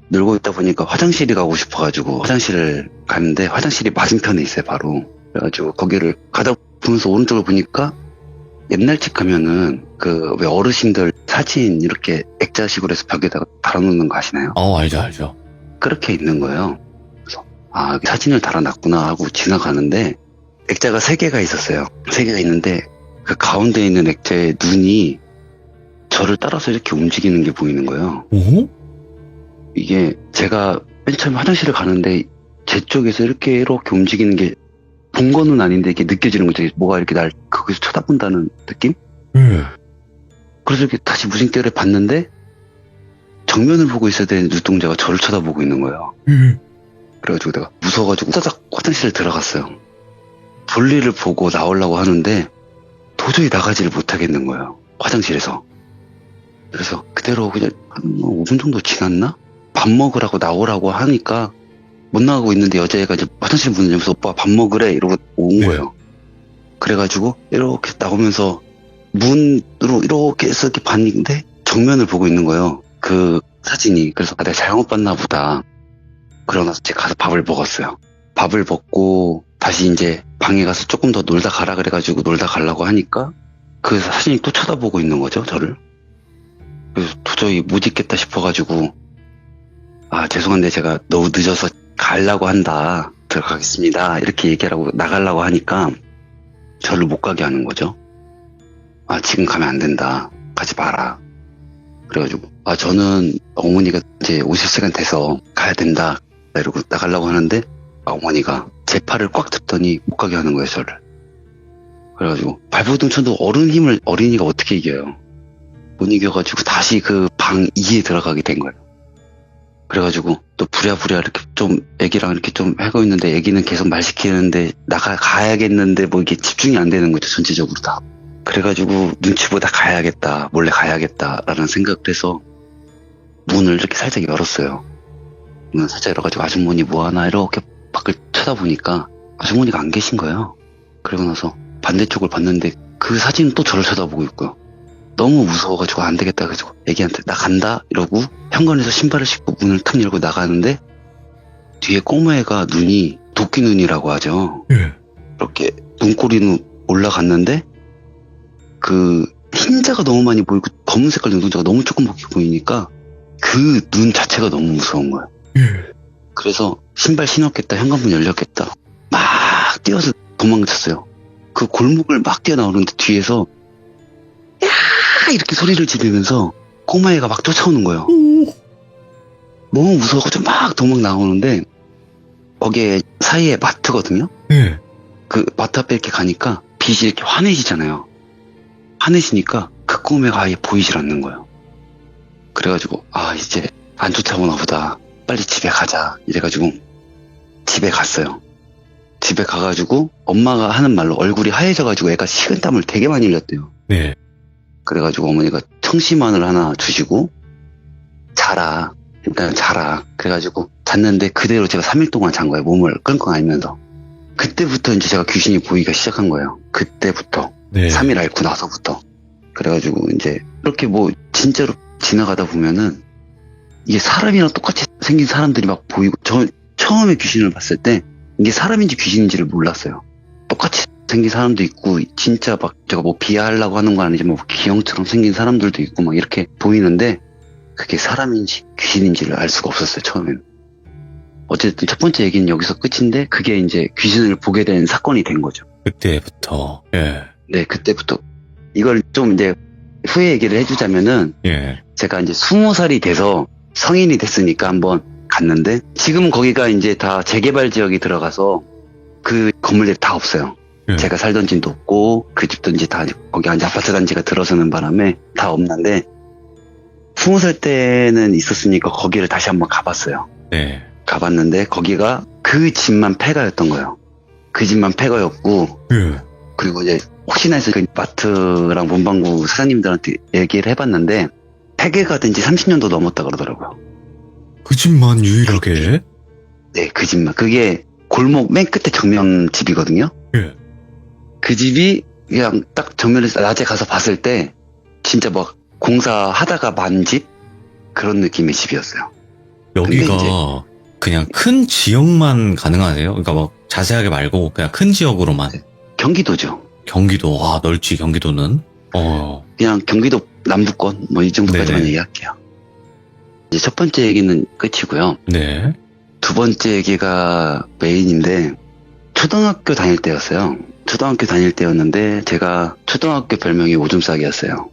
놀고 있다 보니까 화장실이 가고 싶어가지고 화장실을 갔는데 화장실이 맞은편에 있어요 바로. 그래가지고 거기를 가다 보면서 오른쪽을 보니까 옛날 집 가면은 그 왜 어르신들 사진 이렇게 액자식으로 해서 벽에다가 달아놓는 거 아시나요? 알죠, 알죠. 그렇게 있는 거예요. 그래서 사진을 달아놨구나 하고 지나가는데 액자가 3개가 있었어요. 3개가 있는데 그 가운데 있는 액자의 눈이 저를 따라서 이렇게 움직이는 게 보이는 거예요. 오? 이게 제가 맨 처음에 화장실을 가는데 제 쪽에서 이렇게 움직이는 게 본 거는 아닌데 이게 느껴지는 거죠. 뭐가 이렇게 날 거기서 쳐다본다는 느낌? 예. 그래서 이렇게 다시 무심결에 봤는데 정면을 보고 있어야 되는 눈동자가 저를 쳐다보고 있는 거예요. 예. 그래가지고 내가 무서워가지고 따닥 화장실에 들어갔어요. 볼일을 보고 나오려고 하는데 도저히 나가지를 못하겠는 거예요. 화장실에서. 그래서 그대로 그냥 한 5분 정도 지났나? 밥 먹으라고 나오라고 하니까 못 나가고 있는데 여자애가 이제 화장실 문을 열면서 오빠 밥 먹으래 이러고 온 네. 거예요. 그래가지고 이렇게 나오면서 문으로 이렇게 해서 이렇게 봤는데 정면을 보고 있는 거예요. 그 사진이. 그래서 내가 잘못 봤나 보다. 그러고 나서 제가 가서 밥을 먹었어요. 밥을 먹고 다시 이제 방에 가서 조금 더 놀다 가라 그래가지고 놀다 가려고 하니까 그 사진이 또 쳐다보고 있는 거죠, 저를. 그래서 도저히 못 있겠다 싶어가지고 죄송한데 제가 너무 늦어서 가려고 한다. 들어가겠습니다. 이렇게 얘기하라고 나가려고 하니까 저를 못 가게 하는 거죠. 지금 가면 안 된다. 가지 마라. 그래가지고 저는 어머니가 이제 오실 시간 돼서 가야 된다. 이러고 나가려고 하는데 어머니가 제 팔을 꽉 잡더니 못 가게 하는 거예요, 저를. 그래가지고 발버둥 쳐도 어른 힘을 어린이가 어떻게 이겨요. 못 이겨가지고 다시 그 방 2에 들어가게 된 거예요. 그래가지고 또 부랴부랴 이렇게 좀 애기랑 이렇게 좀 하고 있는데 애기는 계속 말 시키는데 가야겠는데 뭐 이게 집중이 안 되는 거죠, 전체적으로 다. 그래가지고 눈치 보다 가야겠다, 몰래 가야겠다라는 생각을 해서 문을 이렇게 살짝 열었어요. 문을 살짝 열어가지고 아주머니 뭐하나 이렇게 밖을 쳐다보니까 아주머니가 안 계신 거예요. 그러고 나서 반대쪽을 봤는데 그 사진은 또 저를 쳐다보고 있고요. 너무 무서워가지고 안 되겠다 해가지고 애기한테 나 간다 이러고 현관에서 신발을 신고 문을 탁 열고 나가는데 뒤에 꼬마애가 눈이 도끼 눈이라고 하죠. 예. 이렇게 눈꼬리는 올라갔는데 그 흰자가 너무 많이 보이고 검은 색깔 눈동자가 너무 조금밖에 보이니까 그 눈 자체가 너무 무서운 거예요. 예. 그래서 신발 신었겠다, 현관문 열렸겠다 막 뛰어서 도망쳤어요. 그 골목을 막 뛰어나오는데 뒤에서 야 이렇게 소리를 지르면서 꼬마애가 막 쫓아오는 거예요. 너무 무서워가지고 막 도망 나오는데 거기에 사이에 마트거든요. 예. 그 마트 앞에 이렇게 가니까 빛이 이렇게 환해지잖아요. 환해지니까 그 꼬매가 아예 보이질 않는 거예요. 그래가지고 이제 안 쫓아오나 보다, 빨리 집에 가자 이래가지고 집에 갔어요. 집에 가가지고 엄마가 하는 말로 얼굴이 하얘져가지고 애가 식은땀을 되게 많이 흘렸대요. 네. 그래가지고 어머니가 청심환을 하나 주시고 자라, 일단 자라. 그래가지고 잤는데 그대로 제가 3일 동안 잔 거예요. 몸을 끙끙 앓면서. 그때부터 이제 제가 귀신이 보이기가 시작한 거예요. 그때부터. 네. 3일 앓고 나서부터. 그래가지고 이제 이렇게 뭐 진짜로 지나가다 보면은 이게 사람이랑 똑같이 생긴 사람들이 막 보이고, 저 처음에 귀신을 봤을 때 이게 사람인지 귀신인지를 몰랐어요. 똑같이 생긴 사람도 있고 진짜 막 제가 뭐 비하하려고 하는 건 아니지만 뭐 기형처럼 생긴 사람들도 있고 막 이렇게 보이는데 그게 사람인지 귀신인지를 알 수가 없었어요, 처음에는. 어쨌든 첫 번째 얘기는 여기서 끝인데 그게 이제 귀신을 보게 된 사건이 된 거죠. 그때부터. 예. 네, 그때부터. 이걸 좀 이제 후에 얘기를 해주자면은 예. 제가 이제 20살이 돼서 성인이 됐으니까 한번 갔는데 지금은 거기가 이제 다 재개발 지역이 들어가서 그 건물들이 다 없어요. 예. 제가 살던 집도 없고 그 집도 이제 다 거기 이제 아파트 단지가 들어서는 바람에 다 없는데 20살 때는 있었으니까 거기를 다시 한번 가봤어요. 네. 가봤는데 거기가 그 집만 폐가였던 거예요. 그 집만 폐가였고 예. 그리고 이제 혹시나 해서 그 마트랑 문방구 사장님들한테 얘기를 해봤는데 폐계가 된 지 30년도 넘었다 그러더라고요. 그 집만 유일하게? 네, 그 집만. 그게 골목 맨 끝에 정면 집이거든요. 예. 그 집이 그냥 딱 정면에서 낮에 가서 봤을 때 진짜 막 공사하다가 만 집? 그런 느낌의 집이었어요. 여기가 근데 이제 그냥 큰 지역만 가능하세요? 그러니까 막 자세하게 말고 그냥 큰 지역으로만. 경기도죠. 경기도, 넓지, 경기도는. 그냥 경기도 남부권 뭐 이 정도까지만 네네. 얘기할게요. 이제 첫 번째 얘기는 끝이고요. 네. 두 번째 얘기가 메인인데 초등학교 다닐 때였어요. 초등학교 다닐 때였는데 제가 초등학교 별명이 오줌싸기였어요.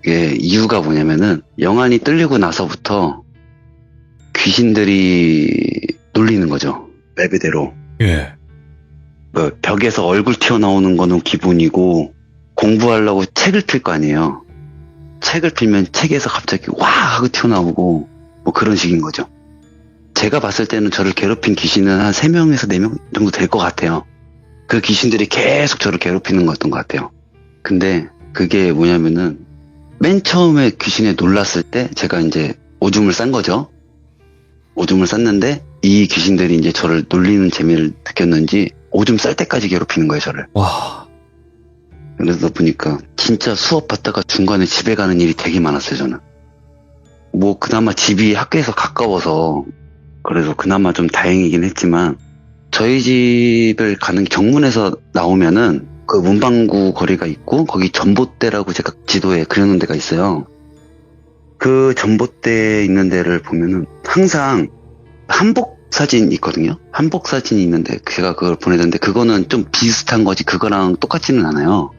이게 이유가 뭐냐면은 영안이 뚫리고 나서부터 귀신들이 놀리는 거죠. 말 그대로. 예. 뭐 벽에서 얼굴 튀어나오는 거는 기본이고 공부하려고 책을 필 거 아니에요. 책을 필면 책에서 갑자기 와 하고 튀어나오고 뭐 그런 식인 거죠. 제가 봤을 때는 저를 괴롭힌 귀신은 한 3명에서 4명 정도 될 것 같아요. 그 귀신들이 계속 저를 괴롭히는 거였던 것 같아요. 근데 그게 뭐냐면은 맨 처음에 귀신에 놀랐을 때 제가 이제 오줌을 싼 거죠. 오줌을 쌌는데 이 귀신들이 이제 저를 놀리는 재미를 느꼈는지 오줌 쌀 때까지 괴롭히는 거예요, 저를. 와. 그러다 보니까 진짜 수업 받다가 중간에 집에 가는 일이 되게 많았어요, 저는. 뭐, 그나마 집이 학교에서 가까워서, 그래도 그나마 좀 다행이긴 했지만, 저희 집을 가는 정문에서 나오면은, 그 문방구 거리가 있고, 거기 전봇대라고 제가 지도에 그려놓은 데가 있어요. 그 전봇대 있는 데를 보면은, 항상 한복 사진 있거든요? 한복 사진이 있는데, 제가 그걸 보내던데, 그거는 좀 비슷한 거지, 그거랑 똑같지는 않아요.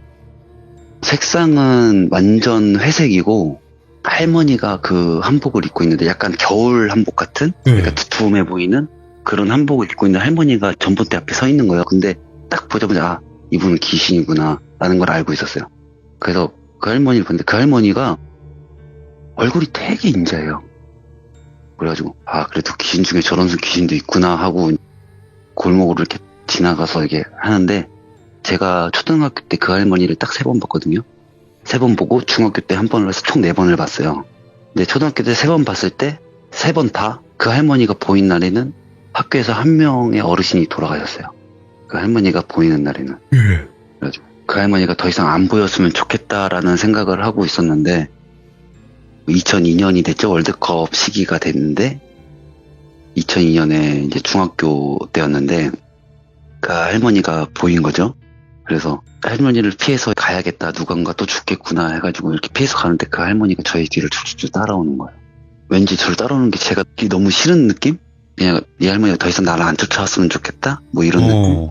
색상은 완전 회색이고 할머니가 그 한복을 입고 있는데 약간 겨울 한복 같은 그러니까 두툼해 보이는 그런 한복을 입고 있는 할머니가 전봇대 앞에 서 있는 거예요. 근데 딱 보자마자 아, 이분은 귀신이구나 라는 걸 알고 있었어요. 그래서 그 할머니를 봤는데 그 할머니가 얼굴이 되게 인자해요. 그래가지고 아 그래도 귀신 중에 저런 귀신도 있구나 하고 골목으로 이렇게 지나가서 이게 하는데 제가 초등학교 때 그 할머니를 딱 3번 봤거든요. 3번 보고 중학교 때 1번을 해서 총 4번을 봤어요. 근데 초등학교 때 3번 봤을 때 3번 다 그 할머니가 보인 날에는 학교에서 한 명의 어르신이 돌아가셨어요. 그 할머니가 보이는 날에는. 그래가지고 그 할머니가 더 이상 안 보였으면 좋겠다라는 생각을 하고 있었는데 2002년이 됐죠. 월드컵 시기가 됐는데 2002년에 이제 중학교 때였는데 그 할머니가 보인 거죠. 그래서 할머니를 피해서 가야겠다. 누군가 또 죽겠구나 해가지고 이렇게 피해서 가는데 그 할머니가 저희 뒤를 쭉쭉 따라오는 거예요. 왠지 저를 따라오는 게 제가 너무 싫은 느낌? 그냥 이 할머니가 더 이상 나를 안 쫓아왔으면 좋겠다? 뭐 이런 느낌?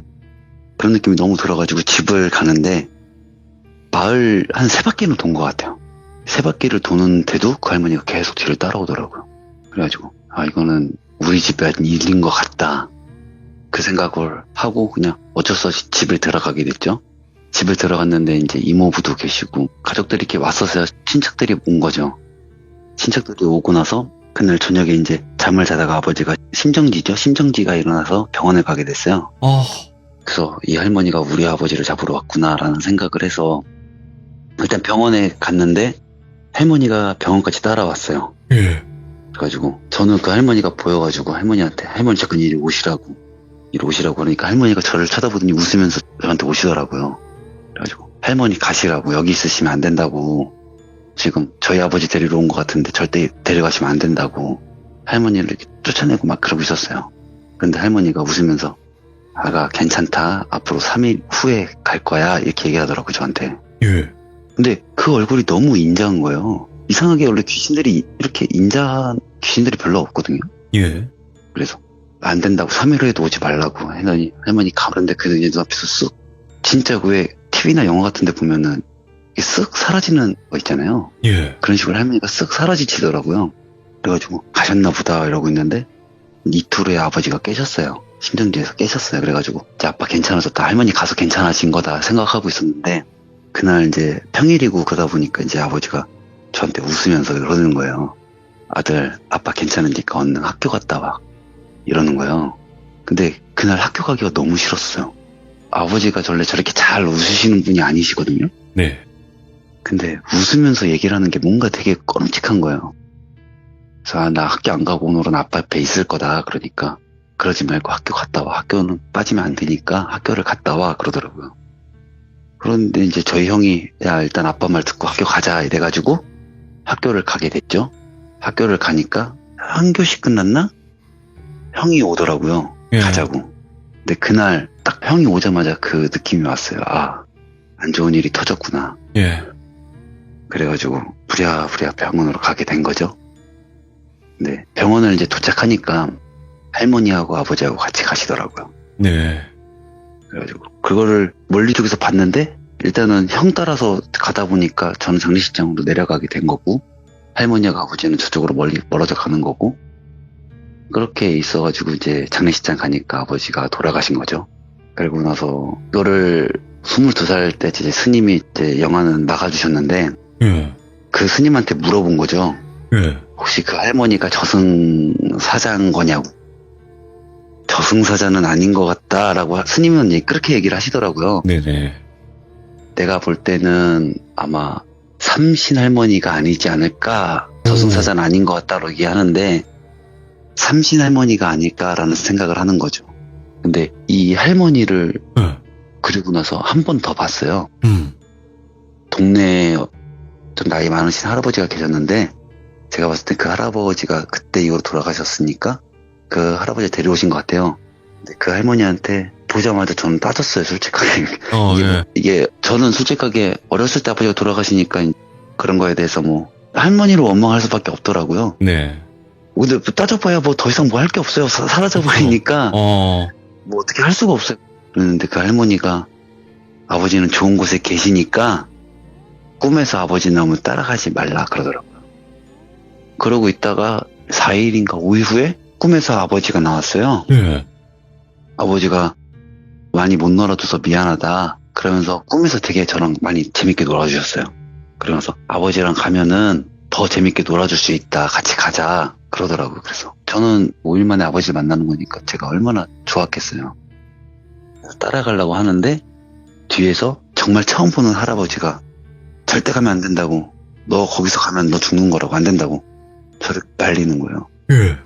그런 느낌이 너무 들어가지고 집을 가는데 마을 한 3바퀴는 돈 것 같아요. 3바퀴를 도는데도 그 할머니가 계속 뒤를 따라오더라고요. 그래가지고 아 이거는 우리 집에 일인 것 같다. 그 생각을 하고 그냥 어쩔 수 없이 집에 들어가게 됐죠. 집에 들어갔는데 이제 이모부도 계시고 가족들이 이렇게 왔었어요. 친척들이 온 거죠. 친척들이 오고 나서 그날 저녁에 이제 잠을 자다가 아버지가 심정지가 일어나서 병원에 가게 됐어요. 그래서 이 할머니가 우리 아버지를 잡으러 왔구나라는 생각을 해서 일단 병원에 갔는데 할머니가 병원까지 따라왔어요. 그래가지고 저는 그 할머니가 보여가지고 할머니한테 할머니 잠깐 이리 오시라고 그러니까 할머니가 저를 쳐다보더니 웃으면서 저한테 오시더라고요. 그래가지고 할머니 가시라고 여기 있으시면 안 된다고 지금 저희 아버지 데리러 온 것 같은데 절대 데려가시면 안 된다고 할머니를 이렇게 쫓아내고 막 그러고 있었어요. 근데 할머니가 웃으면서 아가 괜찮다 앞으로 3일 후에 갈 거야 이렇게 얘기하더라고요 저한테. 근데 그 얼굴이 너무 인자한 거예요. 이상하게 원래 귀신들이 이렇게 인자한 귀신들이 별로 없거든요. 그래서 안 된다고 3일 후에도 오지 말라고 했더니 할머니 가는데 그 눈앞에서 쓱 진짜 왜 TV나 영화 같은 데 보면은 쓱 사라지는 거 있잖아요. 그런 식으로 할머니가 쓱 사라지시더라고요. 그래가지고 가셨나 보다 이러고 있는데 이틀 후에 아버지가 깨셨어요. 심정지에서 깨셨어요. 그래가지고 이제 아빠 괜찮아졌다. 할머니 가서 괜찮아진 거다 생각하고 있었는데 그날 이제 평일이고 그러다 보니까 이제 아버지가 저한테 웃으면서 그러는 거예요. 아들 아빠 괜찮으니까 얼른 학교 갔다 와. 이러는 거예요. 근데 그날 학교 가기가 너무 싫었어요. 아버지가 원래 저렇게 잘 웃으시는 분이 아니시거든요. 근데 웃으면서 얘기를 하는 게 뭔가 되게 꺼름칙한 거예요. 그래서 아, 나 학교 안 가고 오늘은 아빠 옆에 있을 거다. 그러니까 그러지 말고 학교 갔다 와. 학교는 빠지면 안 되니까 학교를 갔다 와. 그러더라고요. 그런데 이제 저희 형이 야 일단 아빠 말 듣고 학교 가자 이래가지고 학교를 가게 됐죠. 학교를 가니까 한 교시 끝났나? 형이 오더라고요. 가자고. 근데 그날 딱 형이 오자마자 그 느낌이 왔어요. 아, 안 좋은 일이 터졌구나. 그래가지고 부랴부랴 병원으로 가게 된 거죠. 근데 병원을 이제 도착하니까 할머니하고 아버지하고 같이 가시더라고요. 그래가지고 그거를 멀리 쪽에서 봤는데 일단은 형 따라서 가다 보니까 저는 장례식장으로 내려가게 된 거고 할머니하고 아버지는 저쪽으로 멀어져 가는 거고 그렇게 있어가지고 이제 장례식장 가니까 아버지가 돌아가신 거죠. 그리고 나서 이거를 22살 때 이제 스님이 이제 영화는 나가주셨는데 그 스님한테 물어본 거죠. 혹시 그 할머니가 저승사자인 거냐고. 저승사자는 아닌 것 같다라고 스님은 그렇게 얘기를 하시더라고요. 내가 볼 때는 아마 삼신 할머니가 아니지 않을까. 저승사자는 아닌 것 같다고 얘기하는데 삼신 할머니가 아닐까라는 생각을 하는 거죠. 근데 이 할머니를 그리고 나서 한 번 더 봤어요. 동네에 좀 나이 많으신 할아버지가 계셨는데, 제가 봤을 때 그 할아버지가 그때 이후로 돌아가셨으니까 그 할아버지 데려오신 것 같아요. 근데 그 할머니한테 보자마자 저는 빠졌어요, 솔직하게. 예. 이게 저는 솔직하게 어렸을 때 아버지가 돌아가시니까 그런 거에 대해서 뭐 할머니로 원망할 수밖에 없더라고요. 네. 근데 따져봐야 뭐 더 이상 뭐 할 게 없어요. 사라져버리니까 어, 뭐 어떻게 할 수가 없어요. 그랬는데 그 할머니가 아버지는 좋은 곳에 계시니까 꿈에서 아버지 나오면 따라가지 말라 그러더라고요. 그러고 있다가 4일인가 5일 후에 꿈에서 아버지가 나왔어요. 예. 아버지가 많이 못 놀아줘서 미안하다 그러면서 꿈에서 되게 저랑 많이 재밌게 놀아주셨어요. 그러면서 아버지랑 가면은 더 재밌게 놀아줄 수 있다, 같이 가자 그러더라고요. 그래서 저는 5일 만에 아버지를 만나는 거니까 제가 얼마나 좋았겠어요. 그래서 따라가려고 하는데 뒤에서 정말 처음 보는 할아버지가 절대 가면 안 된다고, 너 거기서 가면 너 죽는 거라고, 안 된다고 저를 말리는 거예요. 예.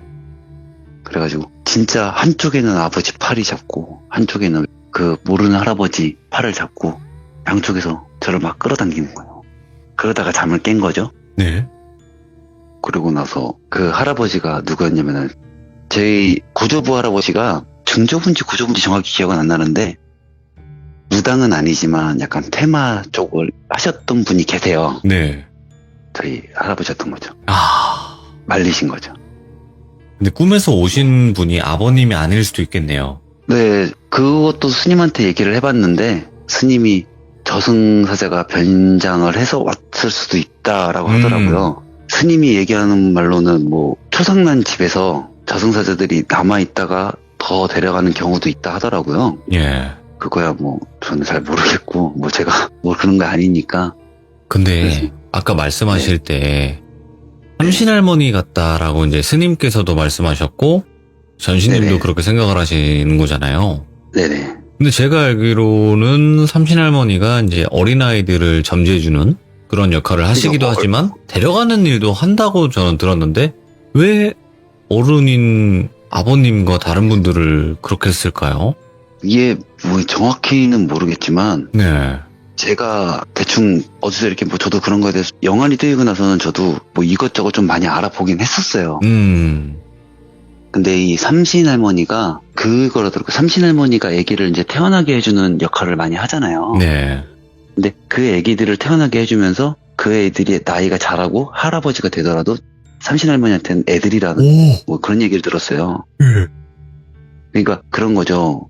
그래가지고 진짜 한쪽에는 아버지 팔이 잡고 한쪽에는 그 모르는 할아버지 팔을 잡고 양쪽에서 저를 막 끌어당기는 거예요. 그러다가 잠을 깬 거죠. 네. 그러고 나서 그 할아버지가 누구였냐면은 저희 구조부 할아버지가 중조부인지 구조부인지 정확히 기억은 안 나는데 무당은 아니지만 약간 테마 쪽을 하셨던 분이 계세요. 네. 저희 할아버지였던 거죠. 아. 말리신 거죠. 근데 꿈에서 오신 분이 아버님이 아닐 수도 있겠네요. 네, 그것도 스님한테 얘기를 해봤는데 스님이 저승사자가 변장을 해서 왔을 수도 있다라고 하더라고요. 스님이 얘기하는 말로는 뭐 초상난 집에서 저승사자들이 남아있다가 더 데려가는 경우도 있다 하더라고요. 예. 그거야 뭐 저는 잘 모르겠고 뭐 제가 뭐 그런 거 아니니까. 근데 아까 말씀하실 때 삼신할머니 같다라고 이제 스님께서도 말씀하셨고 전신님도 네네. 그렇게 생각을 하시는 거잖아요. 네네. 근데 제가 알기로는 삼신할머니가 이제 어린아이들을 점지해주는 그런 역할을 하시기도 그죠. 하지만 데려가는 일도 한다고 저는 들었는데 왜 어른인 아버님과 다른 분들을 그렇게 했을까요? 이게 뭐 정확히는 모르겠지만 네. 제가 대충 어디서 이렇게 뭐 저도 그런 거에 대해서 영안이 뜨이고 나서는 저도 뭐 이것저것 좀 많이 알아보긴 했었어요. 근데 이 삼신할머니가 그거라더라고요. 삼신할머니가 아기를 이제 태어나게 해주는 역할을 많이 하잖아요. 네. 근데 그 아기들을 태어나게 해주면서 그 애들이 나이가 자라고 할아버지가 되더라도 삼신할머니한테는 애들이라는 뭐 그런 얘기를 들었어요. 그러니까 그런 거죠.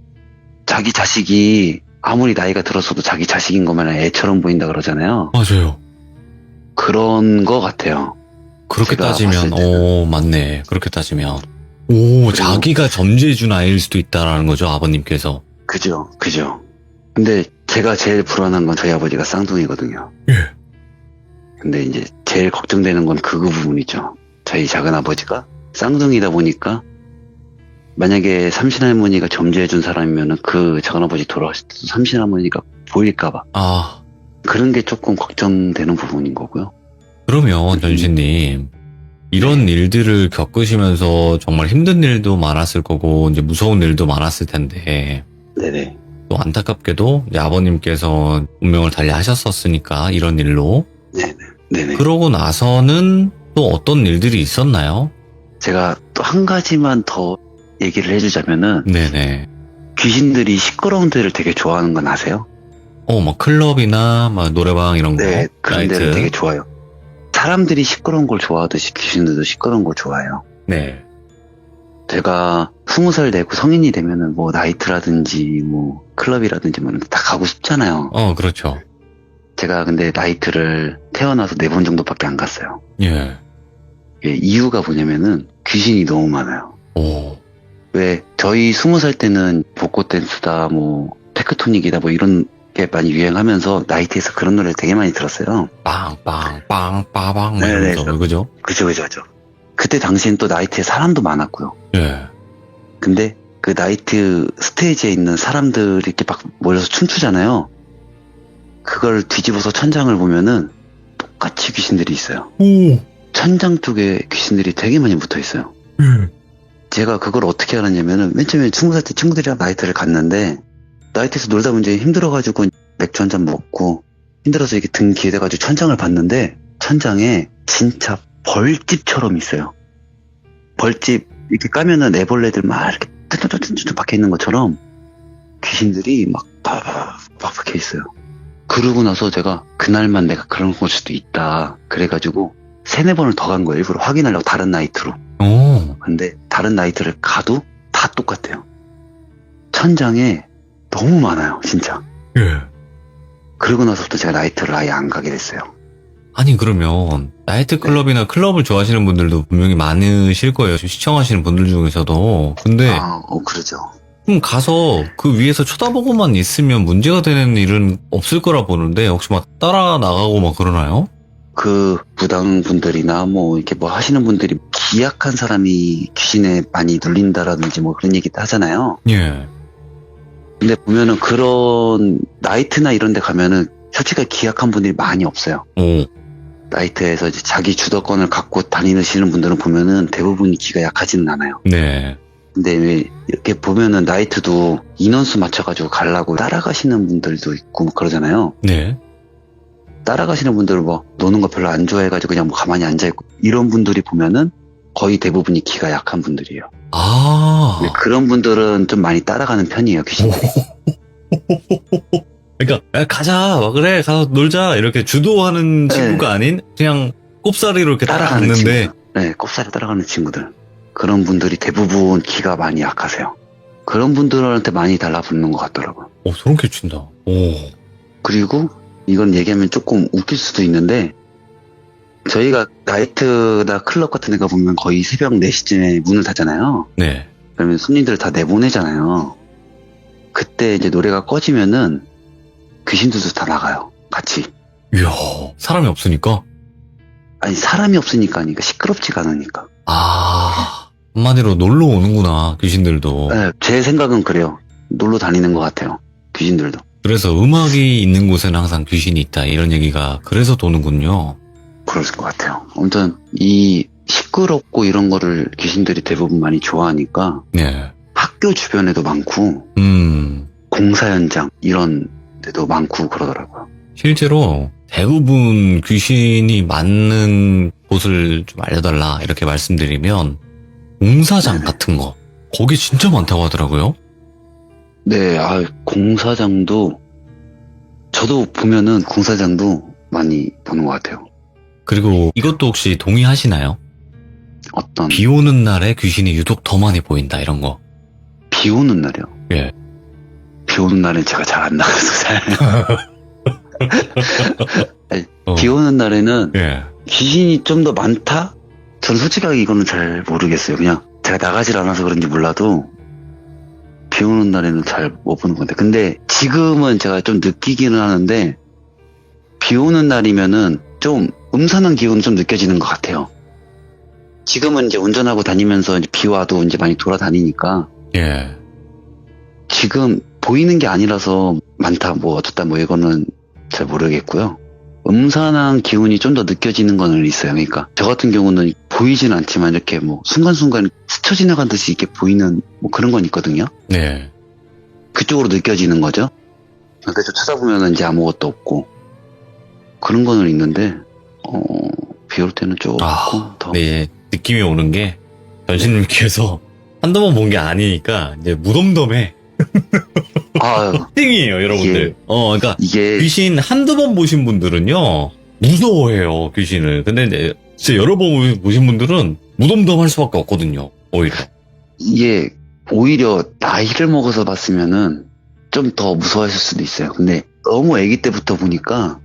자기 자식이 아무리 나이가 들었어도 자기 자식인 것만 애처럼 보인다 그러잖아요. 맞아요. 그런 거 같아요. 그렇게 제가 따지면, 봤을 때는. 맞네. 그렇게 따지면. 오, 자기가 점지해준 아이일 수도 있다라는 거죠, 아버님께서. 그죠. 근데 제가 제일 불안한 건 저희 아버지가 쌍둥이거든요. 예. 근데 이제 제일 걱정되는 건 그 부분이죠. 저희 작은 아버지가 쌍둥이다 보니까 만약에 삼신할머니가 점지해준 사람이면은 그 작은아버지 돌아가실 때도 삼신할머니가 보일까봐. 아, 그런 게 조금 걱정되는 부분인 거고요. 그러면 전신님, 이런 일들을 겪으시면서 정말 힘든 일도 많았을 거고, 이제 무서운 일도 많았을 텐데, 네네. 또 안타깝게도 이제 아버님께서 운명을 달리하셨었으니까, 이런 일로. 네네. 그러고 나서는 또 어떤 일들이 있었나요? 제가 또 한 가지만 더 얘기를 해주자면은 네네. 귀신들이 시끄러운 데를 되게 좋아하는 건 아세요? 막 클럽이나, 막 노래방 이런 거. 네, 그런 데를 되게 좋아해요. 사람들이 시끄러운 걸 좋아하듯이 귀신들도 시끄러운 걸 좋아해요. 네. 제가 20살 되고 성인이 되면은 뭐 나이트라든지 뭐 클럽이라든지 뭐 이런 데 다 가고 싶잖아요. 그렇죠. 제가 근데 나이트를 태어나서 4번 정도밖에 안 갔어요. 예. 예, 이유가 뭐냐면은 귀신이 너무 많아요. 오. 왜 저희 20살 때는 복고 댄스다 뭐 테크토닉이다 뭐 이런 게 많이 유행하면서 나이트에서 그런 노래를 되게 많이 들었어요. 빵빵빵 빠방 네네. 이러면서 그죠? 그죠. 그때 당시엔 또 나이트에 사람도 많았고요. 예. 근데 그 나이트 스테이지에 있는 사람들이 이렇게 막 모여서 춤추잖아요. 그걸 뒤집어서 천장을 보면은 똑같이 귀신들이 있어요. 오. 천장 쪽에 귀신들이 되게 많이 붙어 있어요. 제가 그걸 어떻게 알았냐면은 맨 처음에 20살 때 친구들이랑 나이트를 갔는데 나이트에서 놀다 보면 이제 힘들어가지고 맥주 한잔 먹고 힘들어서 이렇게 등 기대가지고 천장을 봤는데 천장에 진짜 벌집처럼 있어요. 벌집 이렇게 까면은 애벌레들 막 이렇게 뚜뚜뚜뚜 박혀 있는 것처럼 귀신들이 막 박혀 있어요. 그러고 나서 제가 그날만 내가 그런 걸 수도 있다. 그래가지고 3-4번을 더 간 거예요. 일부러 확인하려고 다른 나이트로. 근데 다른 나이트를 가도 다 똑같아요. 천장에 너무 많아요, 진짜. 예. 그러고 나서부터 제가 나이트를 아예 안 가게 됐어요. 아니 그러면 나이트클럽이나 클럽을 좋아하시는 분들도 분명히 많으실 거예요. 지금 시청하시는 분들 중에서도. 근데 그러죠. 그럼 가서 그 위에서 쳐다보고만 있으면 문제가 되는 일은 없을 거라 보는데 혹시 막 따라 나가고 막 그러나요? 그 무당분들이나 뭐 이렇게 뭐 하시는 분들이 기약한 사람이 귀신에 많이 눌린다라든지 뭐 그런 얘기도 하잖아요. 예. 근데 보면은 그런 나이트나 이런 데 가면은 솔직히 기약한 분들이 많이 없어요. 오. 나이트에서 이제 자기 주도권을 갖고 다니시는 분들은 보면은 대부분이 기가 약하지는 않아요. 네. 근데 왜 이렇게 보면은 나이트도 인원수 맞춰가지고 가려고 따라가시는 분들도 있고 뭐 그러잖아요. 네. 따라가시는 분들은 뭐 노는 거 별로 안 좋아해가지고 그냥 뭐 가만히 앉아있고 이런 분들이 보면은 거의 대부분이 기가 약한 분들이에요. 아. 근데 그런 분들은 좀 많이 따라가는 편이에요, 귀신. 그러니까 야, 가자, 와 그래, 가서 놀자 이렇게 주도하는 친구가 아닌 그냥 꼽사리로 이렇게 따라갔는데. 친구들. 네, 꼽사리 따라가는 친구들. 그런 분들이 대부분 기가 많이 약하세요. 그런 분들한테 많이 달라붙는 것 같더라고요. 오, 소름 끼친다. 오. 그리고 이건 얘기하면 조금 웃길 수도 있는데 저희가 나이트나 클럽 같은 데 가보면 거의 새벽 4시쯤에 문을 닫잖아요. 네. 그러면 손님들을 다 내보내잖아요. 그때 이제 노래가 꺼지면은 귀신들도 다 나가요. 같이. 이야, 사람이 없으니까? 아니 사람이 없으니까 아니까 시끄럽지가 않으니까. 아, 한마디로 놀러 오는구나, 귀신들도. 네, 제 생각은 그래요. 놀러 다니는 것 같아요. 귀신들도. 그래서 음악이 있는 곳에는 항상 귀신이 있다, 이런 얘기가 그래서 도는군요. 그럴 것 같아요. 아무튼 이 시끄럽고 이런 거를 귀신들이 대부분 많이 좋아하니까 네. 학교 주변에도 많고 공사 현장 이런 데도 많고 그러더라고요. 실제로 대부분 귀신이 많은 곳을 좀 알려달라 이렇게 말씀드리면 공사장 같은 거 거기 진짜 많다고 하더라고요. 네, 공사장도 저도 보면은 공사장도 많이 보는 것 같아요. 그리고 이것도 혹시 동의하시나요? 어떤 비 오는 날에 귀신이 유독 더 많이 보인다 이런 거. 비 오는 날이요? 예. 비 오는 날은 제가 잘 안 나가서 아니, 비 오는 날에는 예. 귀신이 좀 더 많다? 저는 솔직하게 이거는 잘 모르겠어요. 그냥 제가 나가질 않아서 그런지 몰라도 비 오는 날에는 잘 못 보는 건데 근데 지금은 제가 좀 느끼기는 하는데 비 오는 날이면은 좀 음산한 기운이 좀 느껴지는 것 같아요. 지금은 이제 운전하고 다니면서 이제 비 와도 이제 많이 돌아다니니까 예. 지금 보이는 게 아니라서 많다 뭐 어쩌다 뭐 이거는 잘 모르겠고요. 음산한 기운이 좀 더 느껴지는 거는 있어요. 그러니까 저 같은 경우는 보이진 않지만 이렇게 뭐 순간순간 스쳐 지나간 듯이 이렇게 보이는 뭐 그런 건 있거든요. 네. 그쪽으로 느껴지는 거죠. 그래서 찾아보면 이제 아무것도 없고 그런 거는 있는데 비 올 때는 조금 더 네. 느낌이 오는 게 전신님께서 한두 번 본 게 아니니까 이제 무덤덤해. 띵이에요, 여러분들. 그러니까 이게 귀신 한두 번 보신 분들은요 무서워해요, 귀신을. 근데 이제 진짜 여러 번 보신 분들은 무덤덤할 수밖에 없거든요, 오히려. 이게 오히려 나이를 먹어서 봤으면은 좀 더 무서워했을 수도 있어요. 근데 너무 아기 때부터 보니까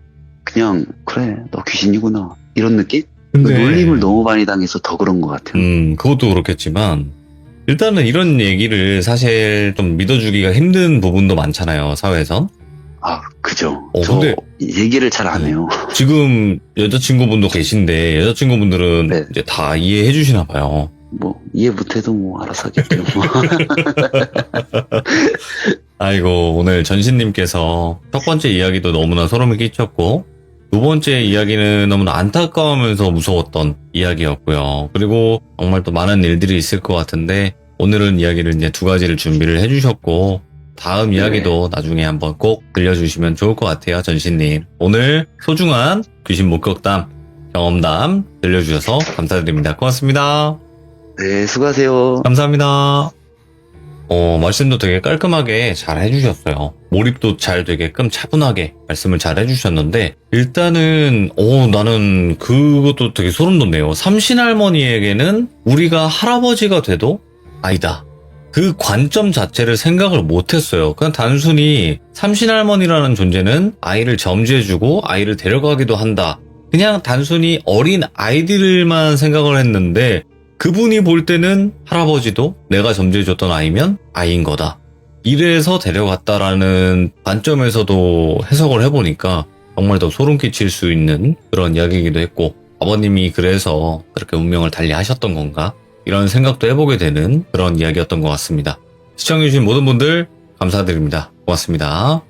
그냥 그래 너 귀신이구나 이런 느낌? 근데 놀림을 너무 많이 당해서 더 그런 것 같아요. 그것도 그렇겠지만 일단은 이런 얘기를 사실 좀 믿어주기가 힘든 부분도 많잖아요, 사회에선. 그죠. 근데 얘기를 잘 안 해요. 지금 여자친구분도 계신데 여자친구분들은 네. 이제 다 이해해 주시나 봐요. 뭐 이해 못해도 뭐 알아서 하겠죠. 아이고, 오늘 전신님께서 첫 번째 이야기도 너무나 소름이 끼쳤고 두 번째 이야기는 너무나 안타까우면서 무서웠던 이야기였고요. 그리고 정말 또 많은 일들이 있을 것 같은데 오늘은 이야기를 이제 두 가지를 준비를 해주셨고 다음 이야기도 나중에 한번 꼭 들려주시면 좋을 것 같아요, 전신님. 오늘 소중한 귀신 목격담, 경험담 들려주셔서 감사드립니다. 고맙습니다. 네, 수고하세요. 감사합니다. 말씀도 되게 깔끔하게 잘 해주셨어요. 몰입도 잘 되게끔 차분하게 말씀을 잘 해주셨는데, 일단은, 나는 그것도 되게 소름 돋네요. 삼신할머니에게는 우리가 할아버지가 돼도 아니다. 그 관점 자체를 생각을 못했어요. 그냥 단순히 삼신할머니라는 존재는 아이를 점지해주고 아이를 데려가기도 한다. 그냥 단순히 어린 아이들만 생각을 했는데, 그분이 볼 때는 할아버지도 내가 점지해줬던 아이면 아이인 거다. 이래서 데려갔다라는 관점에서도 해석을 해보니까 정말 더 소름 끼칠 수 있는 그런 이야기이기도 했고, 아버님이 그래서 그렇게 운명을 달리 하셨던 건가? 이런 생각도 해보게 되는 그런 이야기였던 것 같습니다. 시청해주신 모든 분들 감사드립니다. 고맙습니다.